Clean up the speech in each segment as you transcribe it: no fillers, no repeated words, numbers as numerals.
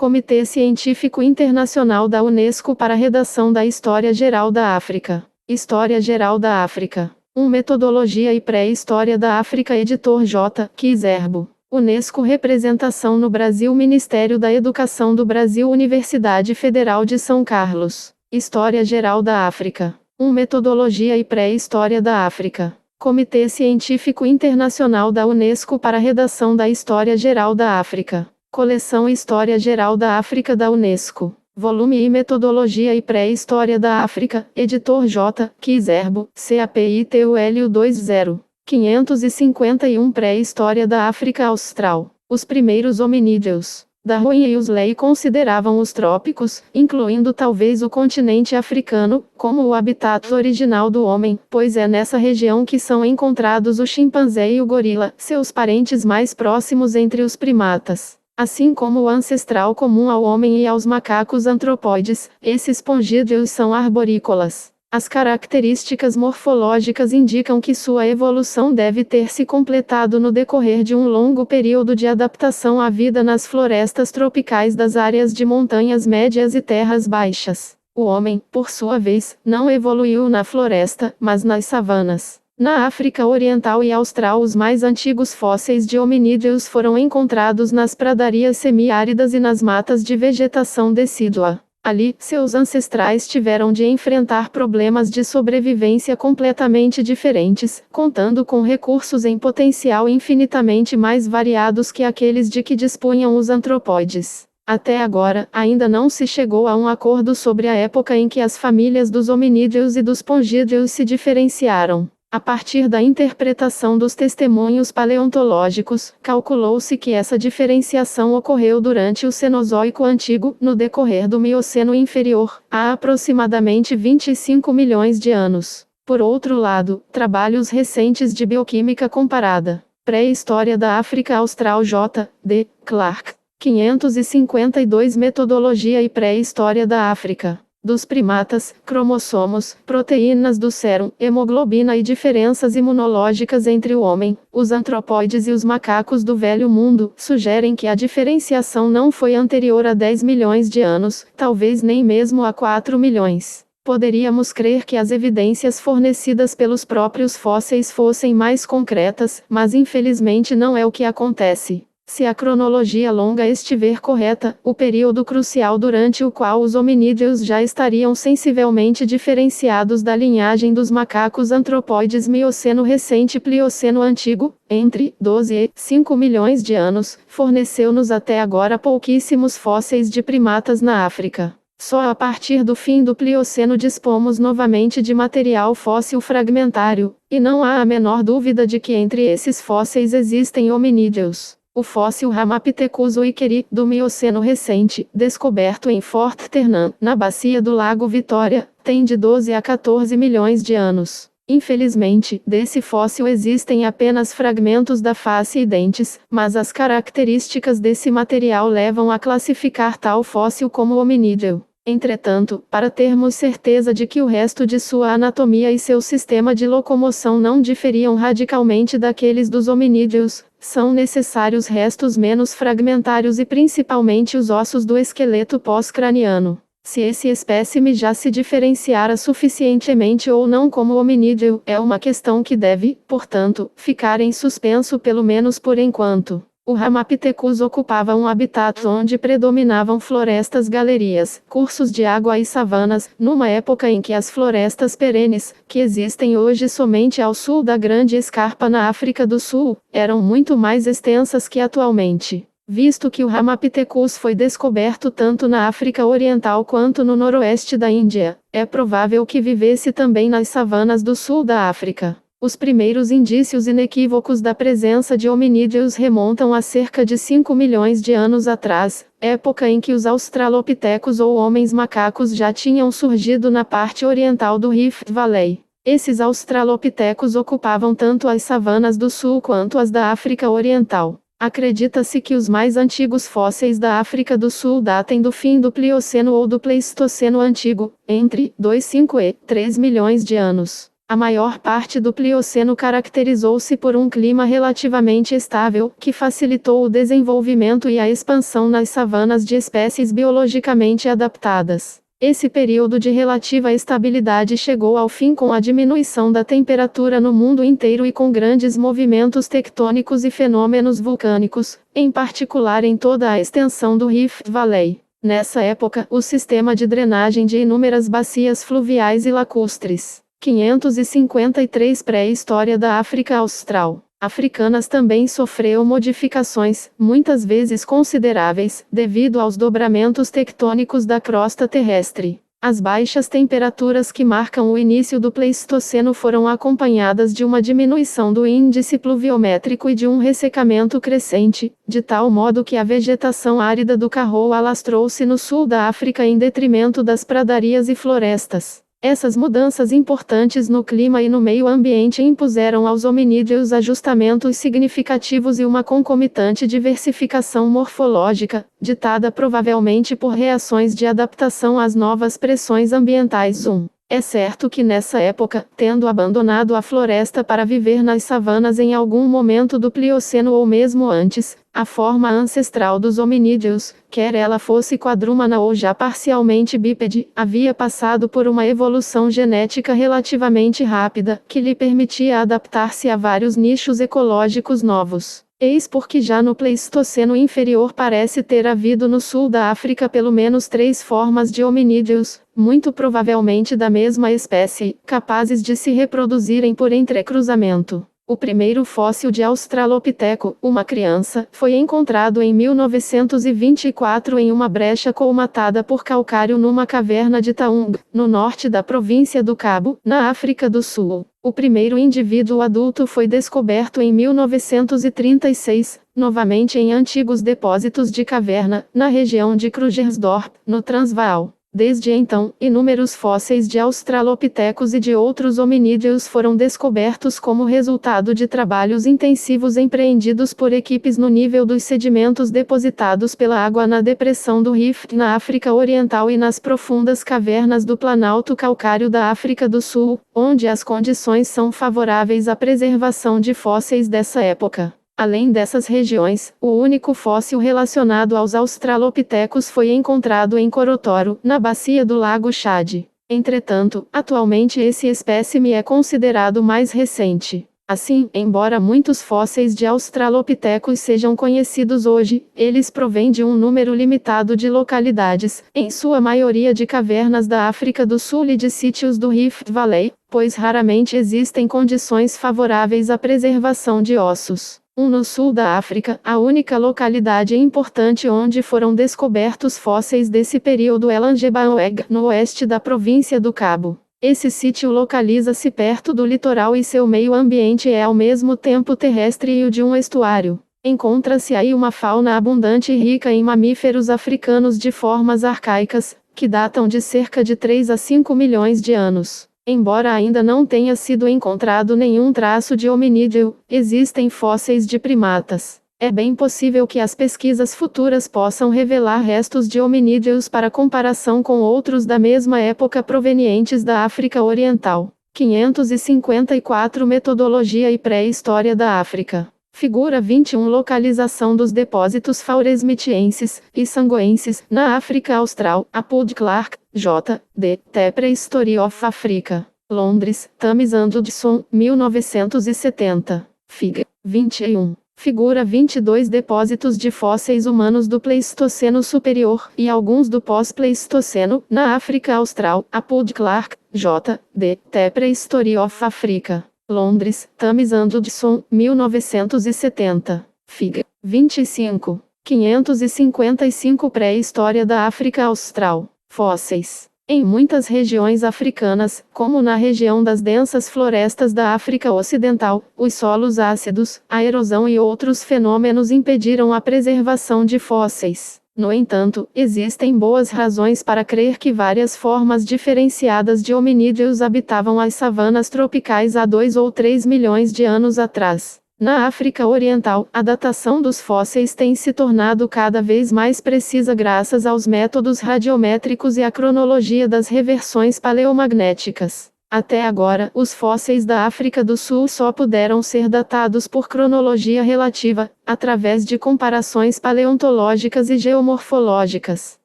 Comitê Científico Internacional da Unesco para a redação da História Geral da África. História Geral da África. Metodologia e Pré-História da África. Editor J. Kizerbo. Unesco. Representação no Brasil. Ministério da Educação do Brasil. Universidade Federal de São Carlos. História Geral da África. Metodologia e Pré-História da África. Comitê Científico Internacional da Unesco para a redação da História Geral da África. Coleção História Geral da África da Unesco. Volume e Metodologia e Pré-História da África. Editor J. Kizerbo. CAPITULU 20. 551 Pré-História da África Austral. Os primeiros hominídeos. Darwin e Huxley consideravam os trópicos, incluindo talvez o continente africano, como o habitat original do homem, pois é nessa região que são encontrados o chimpanzé e o gorila, seus parentes mais próximos entre os primatas. Assim como o ancestral comum ao homem e aos macacos antropóides, esses pongídeos são arborícolas. As características morfológicas indicam que sua evolução deve ter se completado no decorrer de um longo período de adaptação à vida nas florestas tropicais das áreas de montanhas médias e terras baixas. O homem, por sua vez, não evoluiu na floresta, mas nas savanas. Na África Oriental e Austral, os mais antigos fósseis de hominídeos foram encontrados nas pradarias semiáridas e nas matas de vegetação decídua. Ali, seus ancestrais tiveram de enfrentar problemas de sobrevivência completamente diferentes, contando com recursos em potencial infinitamente mais variados que aqueles de que dispunham os antropóides. Até agora, ainda não se chegou a um acordo sobre a época em que as famílias dos hominídeos e dos pongídeos se diferenciaram. A partir da interpretação dos testemunhos paleontológicos, calculou-se que essa diferenciação ocorreu durante o Cenozoico Antigo, no decorrer do Mioceno Inferior, há aproximadamente 25 milhões de anos. Por outro lado, trabalhos recentes de bioquímica comparada. Pré-História da África Austral. J. D. Clark. 552 Metodologia e Pré-História da África. Dos primatas, cromossomos, proteínas do sérum, hemoglobina e diferenças imunológicas entre o homem, os antropóides e os macacos do Velho Mundo, sugerem que a diferenciação não foi anterior a 10 milhões de anos, talvez nem mesmo a 4 milhões. Poderíamos crer que as evidências fornecidas pelos próprios fósseis fossem mais concretas, mas infelizmente não é o que acontece. Se a cronologia longa estiver correta, o período crucial durante o qual os hominídeos já estariam sensivelmente diferenciados da linhagem dos macacos antropóides Mioceno recente e Plioceno antigo, entre 12 e 5 milhões de anos, forneceu-nos até agora pouquíssimos fósseis de primatas na África. Só a partir do fim do Plioceno dispomos novamente de material fóssil fragmentário, e não há a menor dúvida de que entre esses fósseis existem hominídeos. O fóssil Ramapithecus uikeri, do Mioceno recente, descoberto em Fort Ternan, na bacia do Lago Vitória, tem de 12 a 14 milhões de anos. Infelizmente, desse fóssil existem apenas fragmentos da face e dentes, mas as características desse material levam a classificar tal fóssil como hominídeo. Entretanto, para termos certeza de que o resto de sua anatomia e seu sistema de locomoção não diferiam radicalmente daqueles dos hominídeos, são necessários restos menos fragmentários e principalmente os ossos do esqueleto pós-craniano. Se esse espécime já se diferenciara suficientemente ou não como hominídeo, é uma questão que deve, portanto, ficar em suspenso pelo menos por enquanto. O Ramapithecus ocupava um habitat onde predominavam florestas galerias, cursos de água e savanas, numa época em que as florestas perenes, que existem hoje somente ao sul da Grande Escarpa na África do Sul, eram muito mais extensas que atualmente. Visto que o Ramapithecus foi descoberto tanto na África Oriental quanto no noroeste da Índia, é provável que vivesse também nas savanas do sul da África. Os primeiros indícios inequívocos da presença de hominídeos remontam a cerca de 5 milhões de anos atrás, época em que os australopitecos ou homens macacos já tinham surgido na parte oriental do Rift Valley. Esses australopitecos ocupavam tanto as savanas do sul quanto as da África Oriental. Acredita-se que os mais antigos fósseis da África do Sul datem do fim do Plioceno ou do Pleistoceno Antigo, entre 2,5 e 3 milhões de anos. A maior parte do Plioceno caracterizou-se por um clima relativamente estável, que facilitou o desenvolvimento e a expansão nas savanas de espécies biologicamente adaptadas. Esse período de relativa estabilidade chegou ao fim com a diminuição da temperatura no mundo inteiro e com grandes movimentos tectônicos e fenômenos vulcânicos, em particular em toda a extensão do Rift Valley. Nessa época, o sistema de drenagem de inúmeras bacias fluviais e lacustres. 553 Pré-história da África Austral. Africanas também sofreu modificações, muitas vezes consideráveis, devido aos dobramentos tectônicos da crosta terrestre. As baixas temperaturas que marcam o início do Pleistoceno foram acompanhadas de uma diminuição do índice pluviométrico e de um ressecamento crescente, de tal modo que a vegetação árida do Karoo alastrou-se no sul da África em detrimento das pradarias e florestas. Essas mudanças importantes no clima e no meio ambiente impuseram aos hominídeos ajustamentos significativos e uma concomitante diversificação morfológica, ditada provavelmente por reações de adaptação às novas pressões ambientais. É certo que nessa época, tendo abandonado a floresta para viver nas savanas em algum momento do Plioceno ou mesmo antes, a forma ancestral dos hominídeos, quer ela fosse quadrúmana ou já parcialmente bípede, havia passado por uma evolução genética relativamente rápida, que lhe permitia adaptar-se a vários nichos ecológicos novos. Eis porque já no Pleistoceno inferior parece ter havido no sul da África pelo menos 3 formas de hominídeos, muito provavelmente da mesma espécie, capazes de se reproduzirem por entrecruzamento. O primeiro fóssil de Australopiteco, uma criança, foi encontrado em 1924 em uma brecha colmatada por calcário numa caverna de Taung, no norte da província do Cabo, na África do Sul. O primeiro indivíduo adulto foi descoberto em 1936, novamente em antigos depósitos de caverna, na região de Krugersdorp, no Transvaal. Desde então, inúmeros fósseis de australopitecos e de outros hominídeos foram descobertos como resultado de trabalhos intensivos empreendidos por equipes no nível dos sedimentos depositados pela água na depressão do Rift na África Oriental e nas profundas cavernas do Planalto Calcário da África do Sul, onde as condições são favoráveis à preservação de fósseis dessa época. Além dessas regiões, o único fóssil relacionado aos australopitecos foi encontrado em Korotoro, na bacia do Lago Chad. Entretanto, atualmente esse espécime é considerado mais recente. Assim, embora muitos fósseis de australopitecos sejam conhecidos hoje, eles provêm de um número limitado de localidades, em sua maioria de cavernas da África do Sul e de sítios do Rift Valley, pois raramente existem condições favoráveis à preservação de ossos. No sul da África, a única localidade importante onde foram descobertos fósseis desse período é Langebaoeg, no oeste da província do Cabo. Esse sítio localiza-se perto do litoral e seu meio ambiente é ao mesmo tempo terrestre e o de um estuário. Encontra-se aí uma fauna abundante e rica em mamíferos africanos de formas arcaicas, que datam de cerca de 3 a 5 milhões de anos. Embora ainda não tenha sido encontrado nenhum traço de hominídeo, existem fósseis de primatas. É bem possível que as pesquisas futuras possam revelar restos de hominídeos para comparação com outros da mesma época provenientes da África Oriental. 554 Metodologia e pré-história da África. Figura 21 Localização dos depósitos fauresmitienses e sangoenses na África Austral. Apud Clark, J. D. The Prehistory of Africa. Londres, Thames and Hudson, 1970. Fig. 21. Figura 22 Depósitos de fósseis humanos do Pleistoceno Superior e alguns do Pós-Pleistoceno na África Austral. Apud Clark, J. D. The Prehistory of Africa. Londres, Thames and Hudson, 1970. Fig. 25. 555 Pré-história da África Austral. Fósseis. Em muitas regiões africanas, como na região das densas florestas da África Ocidental, os solos ácidos, a erosão e outros fenômenos impediram a preservação de fósseis. No entanto, existem boas razões para crer que várias formas diferenciadas de hominídeos habitavam as savanas tropicais há 2 ou 3 milhões de anos atrás. Na África Oriental, a datação dos fósseis tem se tornado cada vez mais precisa graças aos métodos radiométricos e à cronologia das reversões paleomagnéticas. Até agora, os fósseis da África do Sul só puderam ser datados por cronologia relativa, através de comparações paleontológicas e geomorfológicas.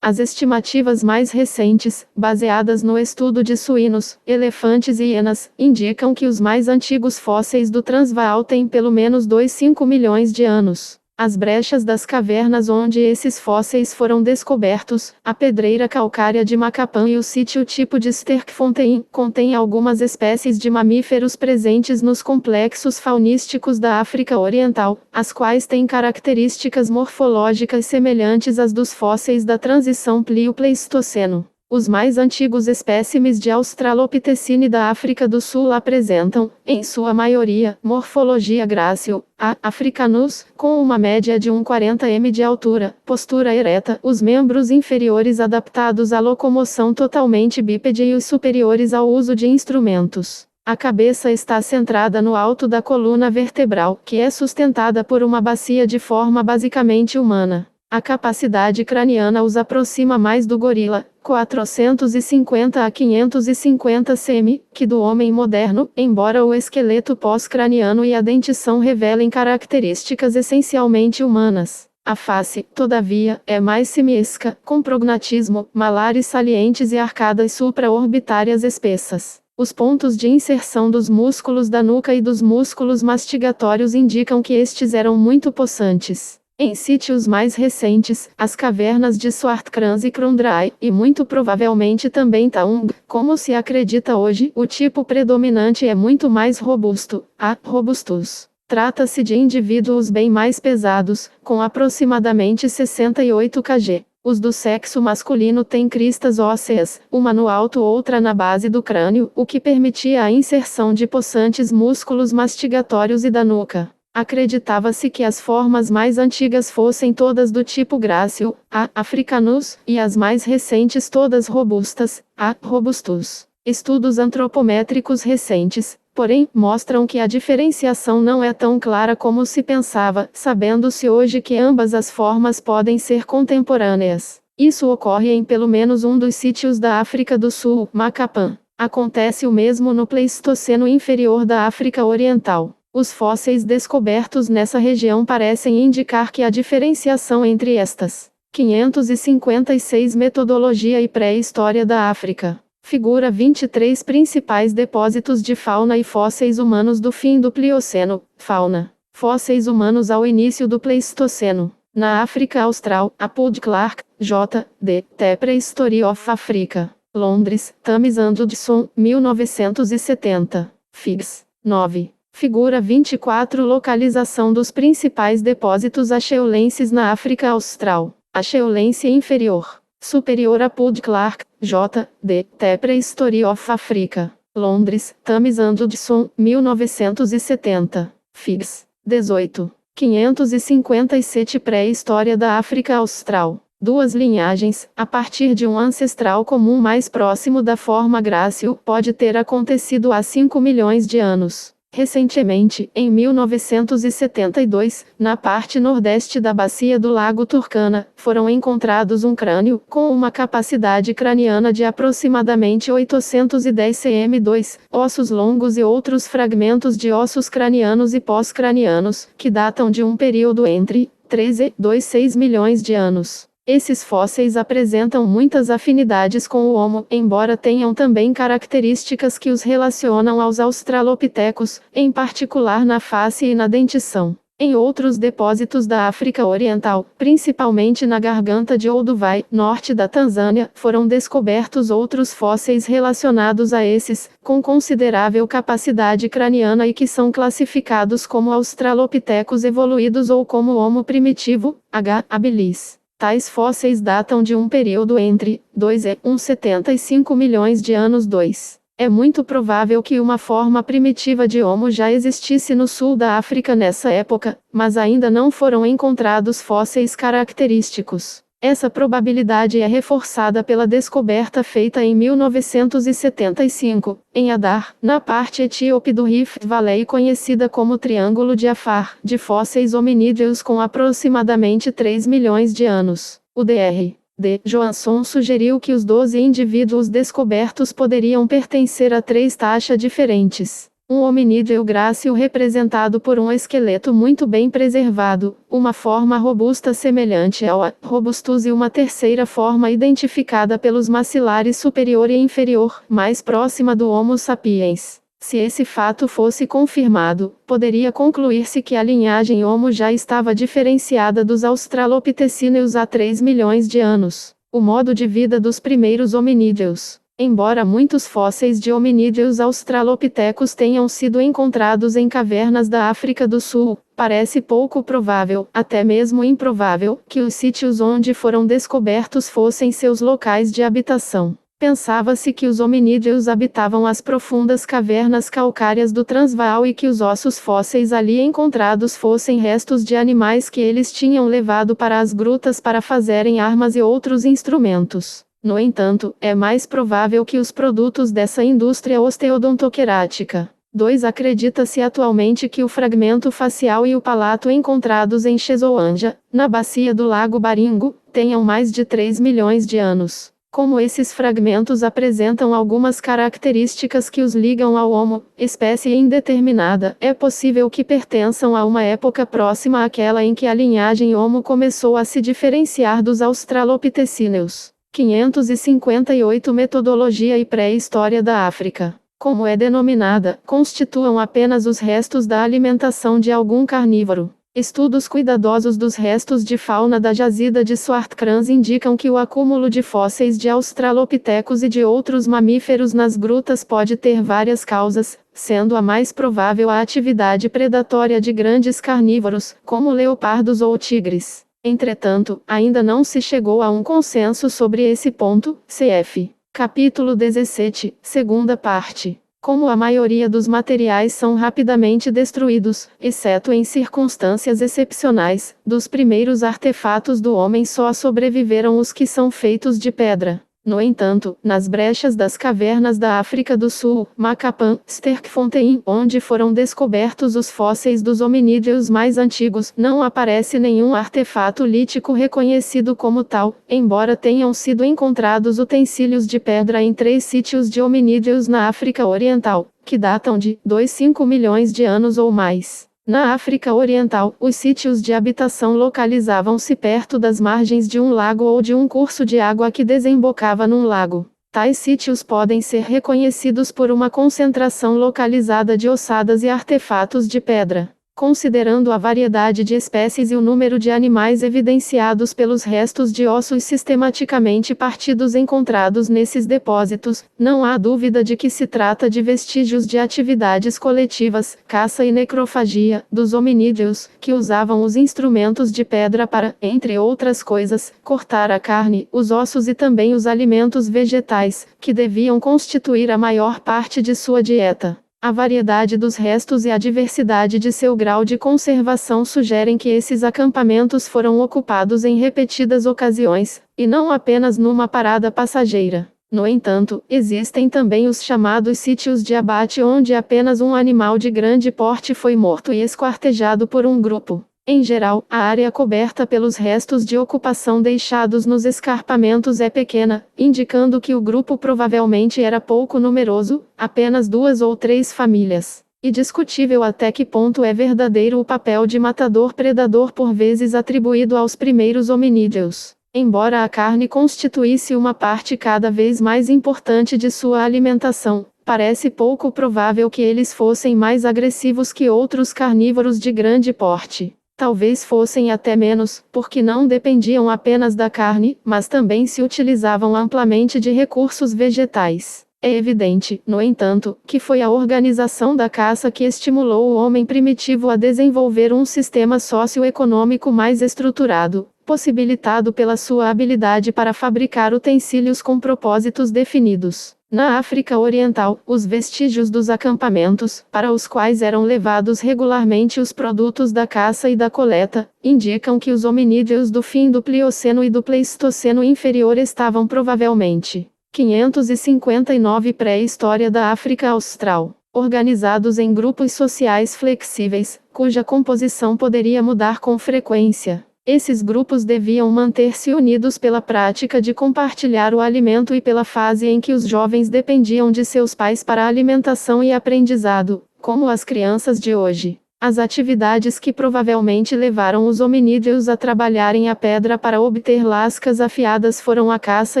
As estimativas mais recentes, baseadas no estudo de suínos, elefantes e hienas, indicam que os mais antigos fósseis do Transvaal têm pelo menos 2,5 milhões de anos. As brechas das cavernas onde esses fósseis foram descobertos, a pedreira calcária de Macapã e o sítio tipo de Sterkfontein, contêm algumas espécies de mamíferos presentes nos complexos faunísticos da África Oriental, as quais têm características morfológicas semelhantes às dos fósseis da transição Plio-Pleistoceno. Os mais antigos espécimes de Australopithecine da África do Sul apresentam, em sua maioria, morfologia grácil, A. africanus, com uma média de 1,40 m de altura, postura ereta, os membros inferiores adaptados à locomoção totalmente bípede e os superiores ao uso de instrumentos. A cabeça está centrada no alto da coluna vertebral, que é sustentada por uma bacia de forma basicamente humana. A capacidade craniana os aproxima mais do gorila, 450 a 550 cm, que do homem moderno, embora o esqueleto pós-craniano e a dentição revelem características essencialmente humanas. A face, todavia, é mais simiesca, com prognatismo, malares salientes e arcadas supraorbitárias espessas. Os pontos de inserção dos músculos da nuca e dos músculos mastigatórios indicam que estes eram muito possantes. Em sítios mais recentes, as cavernas de Swartkrans e Krondrai, e muito provavelmente também Taung, como se acredita hoje, o tipo predominante é muito mais robusto, A. robustus. Trata-se de indivíduos bem mais pesados, com aproximadamente 68 kg. Os do sexo masculino têm cristas ósseas, uma no alto outra na base do crânio, o que permitia a inserção de possantes músculos mastigatórios e da nuca. Acreditava-se que as formas mais antigas fossem todas do tipo grácil, A. africanus, e as mais recentes todas robustas, A. robustus. Estudos antropométricos recentes, porém, mostram que a diferenciação não é tão clara como se pensava, sabendo-se hoje que ambas as formas podem ser contemporâneas. Isso ocorre em pelo menos um dos sítios da África do Sul, Macapã. Acontece o mesmo no Pleistoceno inferior da África Oriental. Os fósseis descobertos nessa região parecem indicar que a diferenciação entre estas 556 metodologia e pré-história da África. Figura 23 principais depósitos de fauna e fósseis humanos do fim do Plioceno. Fauna. Fósseis humanos ao início do Pleistoceno. Na África Austral, Apud Clark, J. D. The Prehistory of Africa. Londres, Thames and Hudson, 1970. Figs. 9. Figura 24 Localização dos principais depósitos acheulenses na África Austral. Acheulense inferior. Superior a Apud Clark, J. D. The Prehistory of Africa. Londres, Thames and Hudson, 1970. Figs. 18. 557 Pré-história da África Austral. Duas linhagens, a partir de um ancestral comum mais próximo da forma grácil, pode ter acontecido há 5 milhões de anos. Recentemente, em 1972, na parte nordeste da bacia do Lago Turkana, foram encontrados um crânio, com uma capacidade craniana de aproximadamente 810 cm2, ossos longos e outros fragmentos de ossos cranianos e pós-cranianos, que datam de um período entre 3 e 2,6 milhões de anos. Esses fósseis apresentam muitas afinidades com o Homo, embora tenham também características que os relacionam aos australopitecos, em particular na face e na dentição. Em outros depósitos da África Oriental, principalmente na garganta de Olduvai, norte da Tanzânia, foram descobertos outros fósseis relacionados a esses, com considerável capacidade craniana e que são classificados como australopitecos evoluídos ou como Homo primitivo, H. habilis. Tais fósseis datam de um período entre 2 e 1,75 milhões de anos. 2. É muito provável que uma forma primitiva de Homo já existisse no sul da África nessa época, mas ainda não foram encontrados fósseis característicos. Essa probabilidade é reforçada pela descoberta feita em 1975, em Adar, na parte etíope do Rift Valley conhecida como Triângulo de Afar, de fósseis hominídeos com aproximadamente 3 milhões de anos. O Dr. D. Johansson sugeriu que os 12 indivíduos descobertos poderiam pertencer a 3 taxas diferentes. Um hominídeo grácil representado por um esqueleto muito bem preservado, uma forma robusta semelhante ao robustus e uma terceira forma identificada pelos maxilares superior e inferior, mais próxima do Homo sapiens. Se esse fato fosse confirmado, poderia concluir-se que a linhagem Homo já estava diferenciada dos australopitecíneos há 3 milhões de anos. O modo de vida dos primeiros hominídeos. Embora muitos fósseis de hominídeos australopitecos tenham sido encontrados em cavernas da África do Sul, parece pouco provável, até mesmo improvável, que os sítios onde foram descobertos fossem seus locais de habitação. Pensava-se que os hominídeos habitavam as profundas cavernas calcárias do Transvaal e que os ossos fósseis ali encontrados fossem restos de animais que eles tinham levado para as grutas para fazerem armas e outros instrumentos. No entanto, é mais provável que os produtos dessa indústria osteodontoquerática. 2. Acredita-se atualmente que o fragmento facial e o palato encontrados em Chesoanja, na bacia do Lago Baringo, tenham mais de 3 milhões de anos. Como esses fragmentos apresentam algumas características que os ligam ao Homo, espécie indeterminada, é possível que pertençam a uma época próxima àquela em que a linhagem Homo começou a se diferenciar dos australopitecíneos. 558 Metodologia e pré-história da África. Como é denominada, constituam apenas os restos da alimentação de algum carnívoro. Estudos cuidadosos dos restos de fauna da jazida de Swartkrans indicam que o acúmulo de fósseis de australopitecos e de outros mamíferos nas grutas pode ter várias causas, sendo a mais provável a atividade predatória de grandes carnívoros, como leopardos ou tigres. Entretanto, ainda não se chegou a um consenso sobre esse ponto. Cf. Capítulo 17, segunda parte. Como a maioria dos materiais são rapidamente destruídos, exceto em circunstâncias excepcionais, dos primeiros artefatos do homem só sobreviveram os que são feitos de pedra. No entanto, nas brechas das cavernas da África do Sul, Macapá, Sterkfontein, onde foram descobertos os fósseis dos hominídeos mais antigos, não aparece nenhum artefato lítico reconhecido como tal, embora tenham sido encontrados utensílios de pedra em 3 sítios de hominídeos na África Oriental, que datam de 2,5 milhões de anos ou mais. Na África Oriental, os sítios de habitação localizavam-se perto das margens de um lago ou de um curso de água que desembocava num lago. Tais sítios podem ser reconhecidos por uma concentração localizada de ossadas e artefatos de pedra. Considerando a variedade de espécies e o número de animais evidenciados pelos restos de ossos sistematicamente partidos encontrados nesses depósitos, não há dúvida de que se trata de vestígios de atividades coletivas, caça e necrofagia, dos hominídeos, que usavam os instrumentos de pedra para, entre outras coisas, cortar a carne, os ossos e também os alimentos vegetais, que deviam constituir a maior parte de sua dieta. A variedade dos restos e a diversidade de seu grau de conservação sugerem que esses acampamentos foram ocupados em repetidas ocasiões, e não apenas numa parada passageira. No entanto, existem também os chamados sítios de abate onde apenas um animal de grande porte foi morto e esquartejado por um grupo. Em geral, a área coberta pelos restos de ocupação deixados nos escarpamentos é pequena, indicando que o grupo provavelmente era pouco numeroso, apenas 2 ou 3 famílias. E discutível até que ponto é verdadeiro o papel de matador-predador por vezes atribuído aos primeiros hominídeos. Embora a carne constituísse uma parte cada vez mais importante de sua alimentação, parece pouco provável que eles fossem mais agressivos que outros carnívoros de grande porte. Talvez fossem até menos, porque não dependiam apenas da carne, mas também se utilizavam amplamente de recursos vegetais. É evidente, no entanto, que foi a organização da caça que estimulou o homem primitivo a desenvolver um sistema socioeconômico mais estruturado, possibilitado pela sua habilidade para fabricar utensílios com propósitos definidos. Na África Oriental, os vestígios dos acampamentos, para os quais eram levados regularmente os produtos da caça e da coleta, indicam que os hominídeos do fim do Plioceno e do Pleistoceno inferior estavam provavelmente 559 pré-história da África Austral, organizados em grupos sociais flexíveis, cuja composição poderia mudar com frequência. Esses grupos deviam manter-se unidos pela prática de compartilhar o alimento e pela fase em que os jovens dependiam de seus pais para alimentação e aprendizado, como as crianças de hoje. As atividades que provavelmente levaram os hominídeos a trabalharem a pedra para obter lascas afiadas foram a caça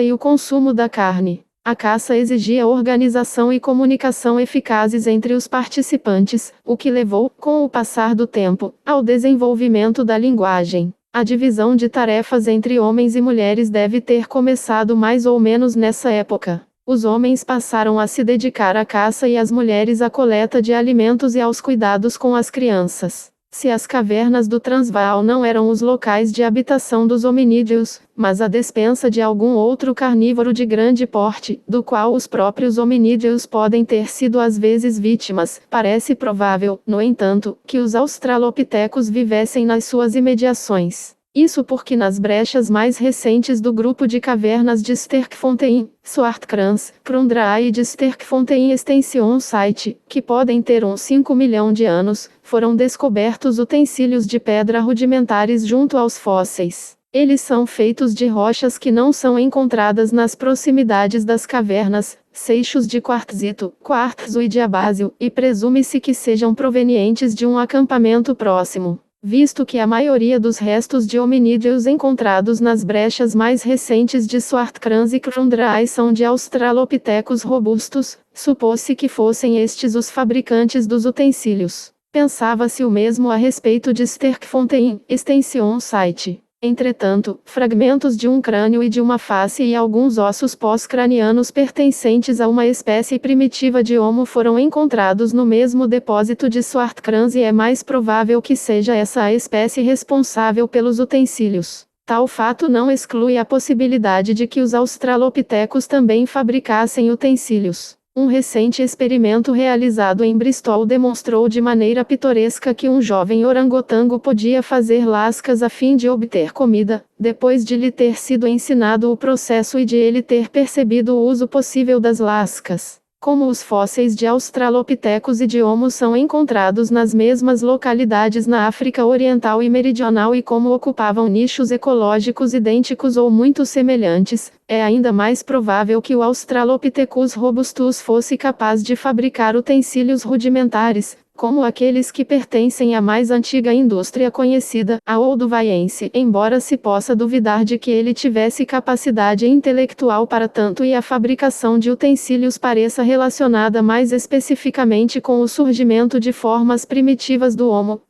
e o consumo da carne. A caça exigia organização e comunicação eficazes entre os participantes, o que levou, com o passar do tempo, ao desenvolvimento da linguagem. A divisão de tarefas entre homens e mulheres deve ter começado mais ou menos nessa época. Os homens passaram a se dedicar à caça e as mulheres à coleta de alimentos e aos cuidados com as crianças. Se as cavernas do Transvaal não eram os locais de habitação dos hominídeos, mas a despensa de algum outro carnívoro de grande porte, do qual os próprios hominídeos podem ter sido às vezes vítimas, parece provável, no entanto, que os australopitecos vivessem nas suas imediações. Isso porque nas brechas mais recentes do grupo de cavernas de Sterkfontein, Swartkrans, Krundraai e de Sterkfontein Extension Site, que podem ter uns 5 milhões de anos, foram descobertos utensílios de pedra rudimentares junto aos fósseis. Eles são feitos de rochas que não são encontradas nas proximidades das cavernas, seixos de quartzito, quartzo e diabásio, e presume-se que sejam provenientes de um acampamento próximo. Visto que a maioria dos restos de hominídeos encontrados nas brechas mais recentes de Swartkrans e Krundraai são de australopitecos robustos, supôs-se que fossem estes os fabricantes dos utensílios. Pensava-se o mesmo a respeito de Sterkfontein, Extension Site. Entretanto, fragmentos de um crânio e de uma face e alguns ossos pós-cranianos pertencentes a uma espécie primitiva de Homo foram encontrados no mesmo depósito de Swartkrans e é mais provável que seja essa a espécie responsável pelos utensílios. Tal fato não exclui a possibilidade de que os australopitecos também fabricassem utensílios. Um recente experimento realizado em Bristol demonstrou de maneira pitoresca que um jovem orangotango podia fazer lascas a fim de obter comida, depois de lhe ter sido ensinado o processo e de ele ter percebido o uso possível das lascas. Como os fósseis de australopitecos e de Homo são encontrados nas mesmas localidades na África Oriental e Meridional e como ocupavam nichos ecológicos idênticos ou muito semelhantes, é ainda mais provável que o Australopithecus robustus fosse capaz de fabricar utensílios rudimentares, como aqueles que pertencem à mais antiga indústria conhecida, a olduvaiense, embora se possa duvidar de que ele tivesse capacidade intelectual para tanto e a fabricação de utensílios pareça relacionada mais especificamente com o surgimento de formas primitivas do Homo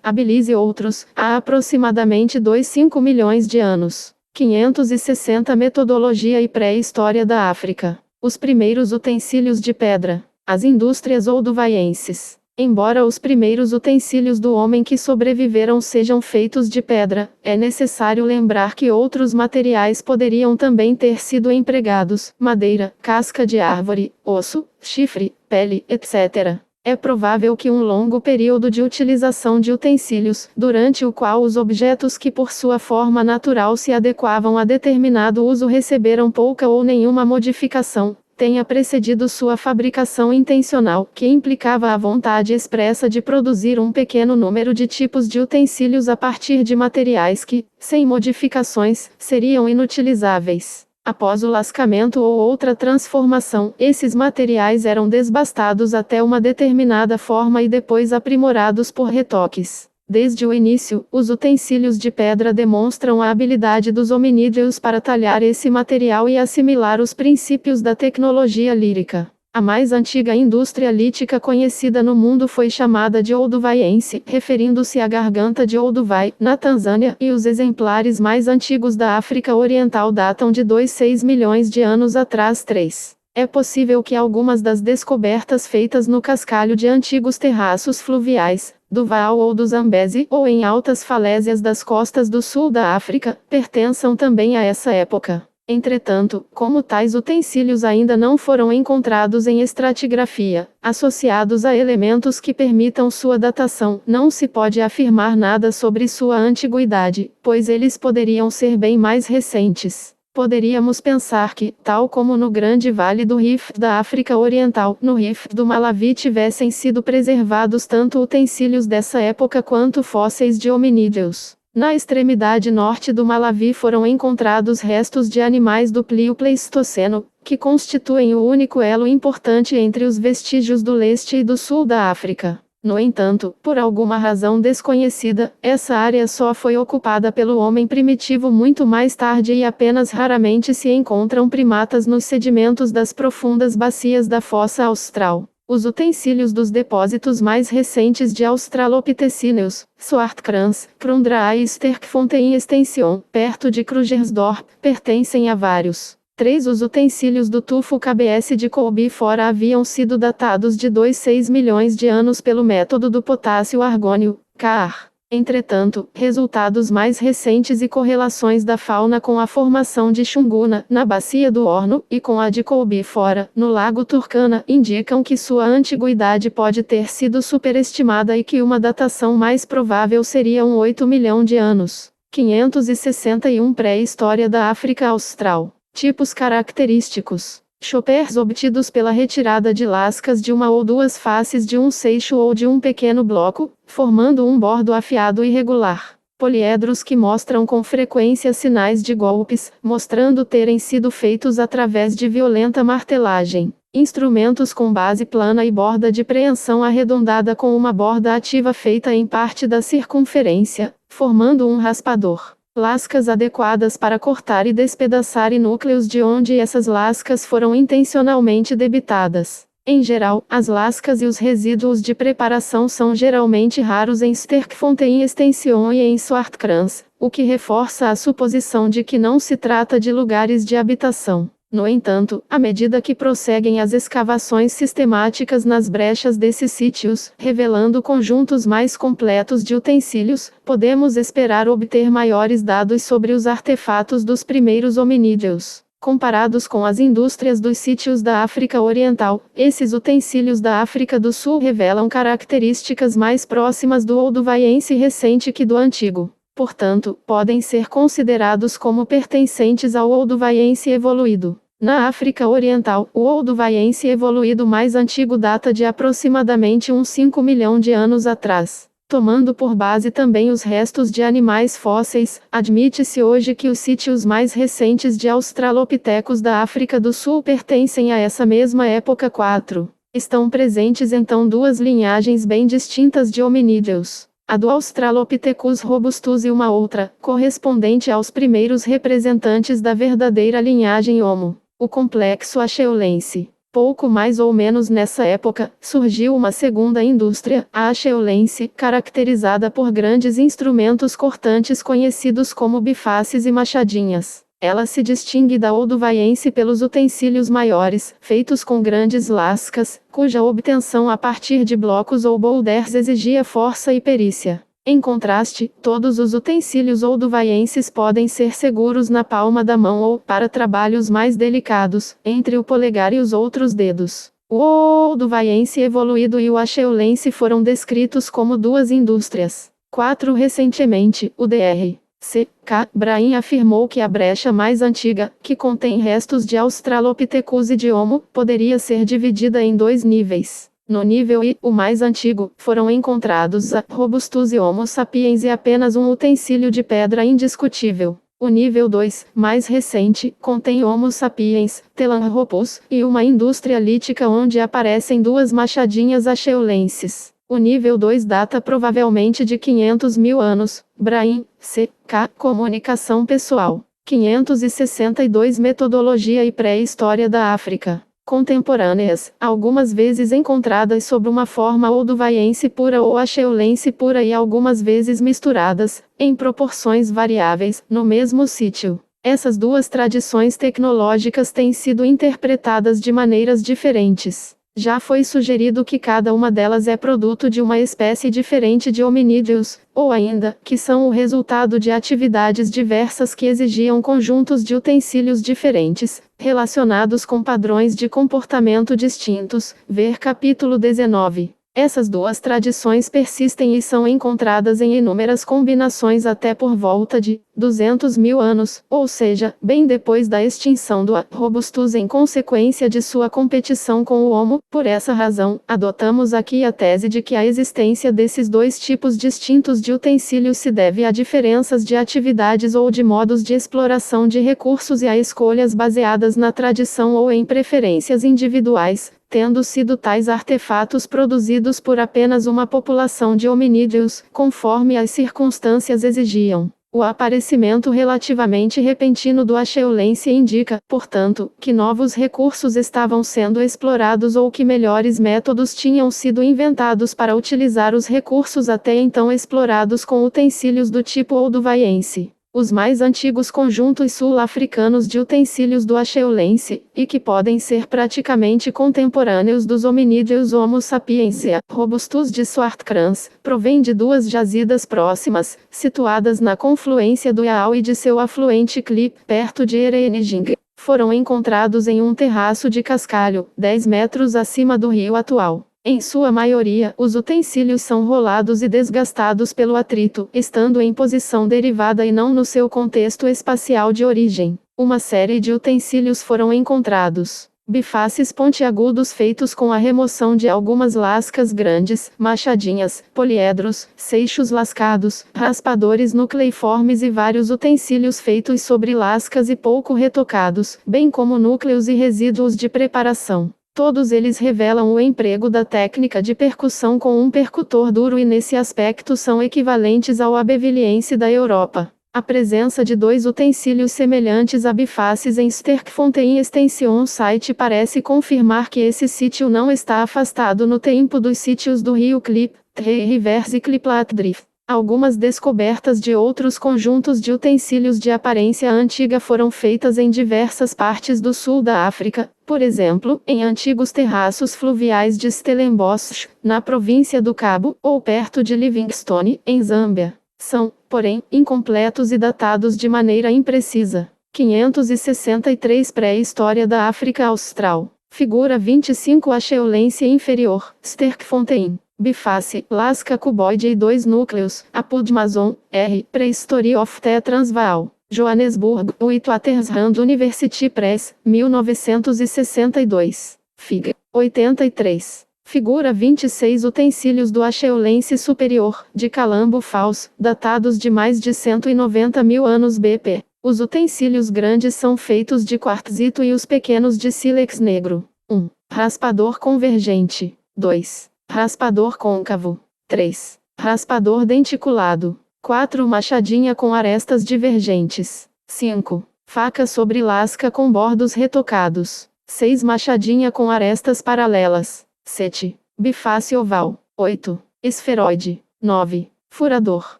habilis e outros, há aproximadamente 2,5 milhões de anos. 560 Metodologia e pré-história da África. Os primeiros utensílios de pedra. As indústrias olduvaienses. Embora os primeiros utensílios do homem que sobreviveram sejam feitos de pedra, é necessário lembrar que outros materiais poderiam também ter sido empregados: madeira, casca de árvore, osso, chifre, pele, etc. É provável que um longo período de utilização de utensílios, durante o qual os objetos que por sua forma natural se adequavam a determinado uso receberam pouca ou nenhuma modificação, tenha precedido sua fabricação intencional, que implicava a vontade expressa de produzir um pequeno número de tipos de utensílios a partir de materiais que, sem modificações, seriam inutilizáveis. Após o lascamento ou outra transformação, esses materiais eram desbastados até uma determinada forma e depois aprimorados por retoques. Desde o início, os utensílios de pedra demonstram a habilidade dos hominídeos para talhar esse material e assimilar os princípios da tecnologia lírica. A mais antiga indústria lítica conhecida no mundo foi chamada de olduvaiense, referindo-se à garganta de Olduvai, na Tanzânia, e os exemplares mais antigos da África Oriental datam de 2,6 milhões de anos atrás. 3. É possível que algumas das descobertas feitas no cascalho de antigos terraços fluviais, do Vaal ou do Zambeze, ou em altas falésias das costas do sul da África, pertençam também a essa época. Entretanto, como tais utensílios ainda não foram encontrados em estratigrafia, associados a elementos que permitam sua datação, não se pode afirmar nada sobre sua antiguidade, pois eles poderiam ser bem mais recentes. Poderíamos pensar que, tal como no Grande Vale do Rift da África Oriental, no Rift do Malawi tivessem sido preservados tanto utensílios dessa época quanto fósseis de hominídeos. Na extremidade norte do Malawi foram encontrados restos de animais do Plioceno, que constituem o único elo importante entre os vestígios do leste e do sul da África. No entanto, por alguma razão desconhecida, essa área só foi ocupada pelo homem primitivo muito mais tarde e apenas raramente se encontram primatas nos sedimentos das profundas bacias da Fossa Austral. Os utensílios dos depósitos mais recentes de Australopithecines, Swartkrans, Krundra e Sterkfontein Extension, perto de Krugersdorp, pertencem a vários. 3. Os utensílios do tufo KBS de Colby fora haviam sido datados de 2,6 milhões de anos pelo método do potássio-argônio, CAR. Entretanto, resultados mais recentes e correlações da fauna com a formação de Xunguna, na bacia do Horno, e com a de Colby fora, no lago Turkana, indicam que sua antiguidade pode ter sido superestimada e que uma datação mais provável seria 8 milhão de anos. 561 Pré-história da África Austral. Tipos característicos. Choppers obtidos pela retirada de lascas de uma ou duas faces de um seixo ou de um pequeno bloco, formando um bordo afiado irregular. Poliedros que mostram com frequência sinais de golpes, mostrando terem sido feitos através de violenta martelagem. Instrumentos com base plana e borda de preensão arredondada com uma borda ativa feita em parte da circunferência, formando um raspador. Lascas adequadas para cortar e despedaçar e núcleos de onde essas lascas foram intencionalmente debitadas. Em geral, as lascas e os resíduos de preparação são geralmente raros em Sterkfontein Extension e em Swartkrans, o que reforça a suposição de que não se trata de lugares de habitação. No entanto, à medida que prosseguem as escavações sistemáticas nas brechas desses sítios, revelando conjuntos mais completos de utensílios, podemos esperar obter maiores dados sobre os artefatos dos primeiros hominídeos. Comparados com as indústrias dos sítios da África Oriental, esses utensílios da África do Sul revelam características mais próximas do Olduvaiense recente que do antigo. Portanto, podem ser considerados como pertencentes ao Olduvaiense evoluído. Na África Oriental, o Olduvaiense evoluído mais antigo data de aproximadamente uns 5 milhões de anos atrás. Tomando por base também os restos de animais fósseis, admite-se hoje que os sítios mais recentes de australopitecos da África do Sul pertencem a essa mesma época. 4. Estão presentes então duas linhagens bem distintas de hominídeos. A do Australopithecus robustus e uma outra, correspondente aos primeiros representantes da verdadeira linhagem Homo, o complexo acheulense. Pouco mais ou menos nessa época, surgiu uma segunda indústria, a acheulense, caracterizada por grandes instrumentos cortantes conhecidos como bifaces e machadinhas. Ela se distingue da olduvaiense pelos utensílios maiores, feitos com grandes lascas, cuja obtenção a partir de blocos ou boulders exigia força e perícia. Em contraste, todos os utensílios olduvaienses podem ser seguros na palma da mão ou, para trabalhos mais delicados, entre o polegar e os outros dedos. O olduvaiense evoluído e o acheulense foram descritos como duas indústrias. 4. Recentemente, o Dr. C. K. Bryan afirmou que a brecha mais antiga, que contém restos de Australopithecus e de Homo, poderia ser dividida em dois níveis. No nível I, o mais antigo, foram encontrados a Robustus e Homo sapiens e apenas um utensílio de pedra indiscutível. O nível 2, mais recente, contém Homo sapiens, Telanthropus, e uma indústria lítica onde aparecem duas machadinhas acheulenses. O nível 2 data provavelmente de 500 mil anos. Bryan, C. K. Comunicação pessoal. 562 Metodologia e pré-história da África. Contemporâneas, algumas vezes encontradas sob uma forma olduvaiense pura ou acheulense pura e algumas vezes misturadas, em proporções variáveis, no mesmo sítio. Essas duas tradições tecnológicas têm sido interpretadas de maneiras diferentes. Já foi sugerido que cada uma delas é produto de uma espécie diferente de hominídeos, ou ainda, que são o resultado de atividades diversas que exigiam conjuntos de utensílios diferentes, relacionados com padrões de comportamento distintos. Ver capítulo 19. Essas duas tradições persistem e são encontradas em inúmeras combinações até por volta de 200 mil anos, ou seja, bem depois da extinção do Robustus em consequência de sua competição com o Homo. Por essa razão, adotamos aqui a tese de que a existência desses dois tipos distintos de utensílios se deve a diferenças de atividades ou de modos de exploração de recursos e a escolhas baseadas na tradição ou em preferências individuais, tendo sido tais artefatos produzidos por apenas uma população de hominídeos, conforme as circunstâncias exigiam. O aparecimento relativamente repentino do Acheulense indica, portanto, que novos recursos estavam sendo explorados ou que melhores métodos tinham sido inventados para utilizar os recursos até então explorados com utensílios do tipo olduvaiense. Os mais antigos conjuntos sul-africanos de utensílios do Acheulense, e que podem ser praticamente contemporâneos dos hominídeos Homo sapiensia, Robustus de Swartkrans, provém de duas jazidas próximas, situadas na confluência do Yaal e de seu afluente Klip, perto de Ereniging. Foram encontrados em um terraço de cascalho, 10 metros acima do rio atual. Em sua maioria, os utensílios são rolados e desgastados pelo atrito, estando em posição derivada e não no seu contexto espacial de origem. Uma série de utensílios foram encontrados. Bifaces pontiagudos feitos com a remoção de algumas lascas grandes, machadinhas, poliedros, seixos lascados, raspadores nucleiformes e vários utensílios feitos sobre lascas e pouco retocados, bem como núcleos e resíduos de preparação. Todos eles revelam o emprego da técnica de percussão com um percutor duro e nesse aspecto são equivalentes ao abeviliense da Europa. A presença de dois utensílios semelhantes a bifaces em Sterkfontein Extension Site parece confirmar que esse sítio não está afastado no tempo dos sítios do rio Klip, Reverse e Kliplatdrift. Algumas descobertas de outros conjuntos de utensílios de aparência antiga foram feitas em diversas partes do sul da África, por exemplo, em antigos terraços fluviais de Stellenbosch, na província do Cabo, ou perto de Livingstone, em Zâmbia. São, porém, incompletos e datados de maneira imprecisa. 563 Pré-História da África Austral. Figura 25 Acheulense inferior, Sterkfontein. Biface, lasca cuboide e 2 núcleos, Apudmason, R. Prehistory of the Transvaal. Joanesburgo, Witwatersrand University Press, 1962. Fig. 83. Figura 26 Utensílios do Acheulense Superior, de Calambo Falls, datados de mais de 190 mil anos BP. Os utensílios grandes são feitos de quartzito e os pequenos de sílex negro. 1. Raspador convergente. 2. Raspador côncavo. 3. Raspador denticulado. 4. Machadinha com arestas divergentes. 5. Faca sobre lasca com bordos retocados. 6. Machadinha com arestas paralelas. 7. Biface oval. 8. Esferoide. 9. Furador.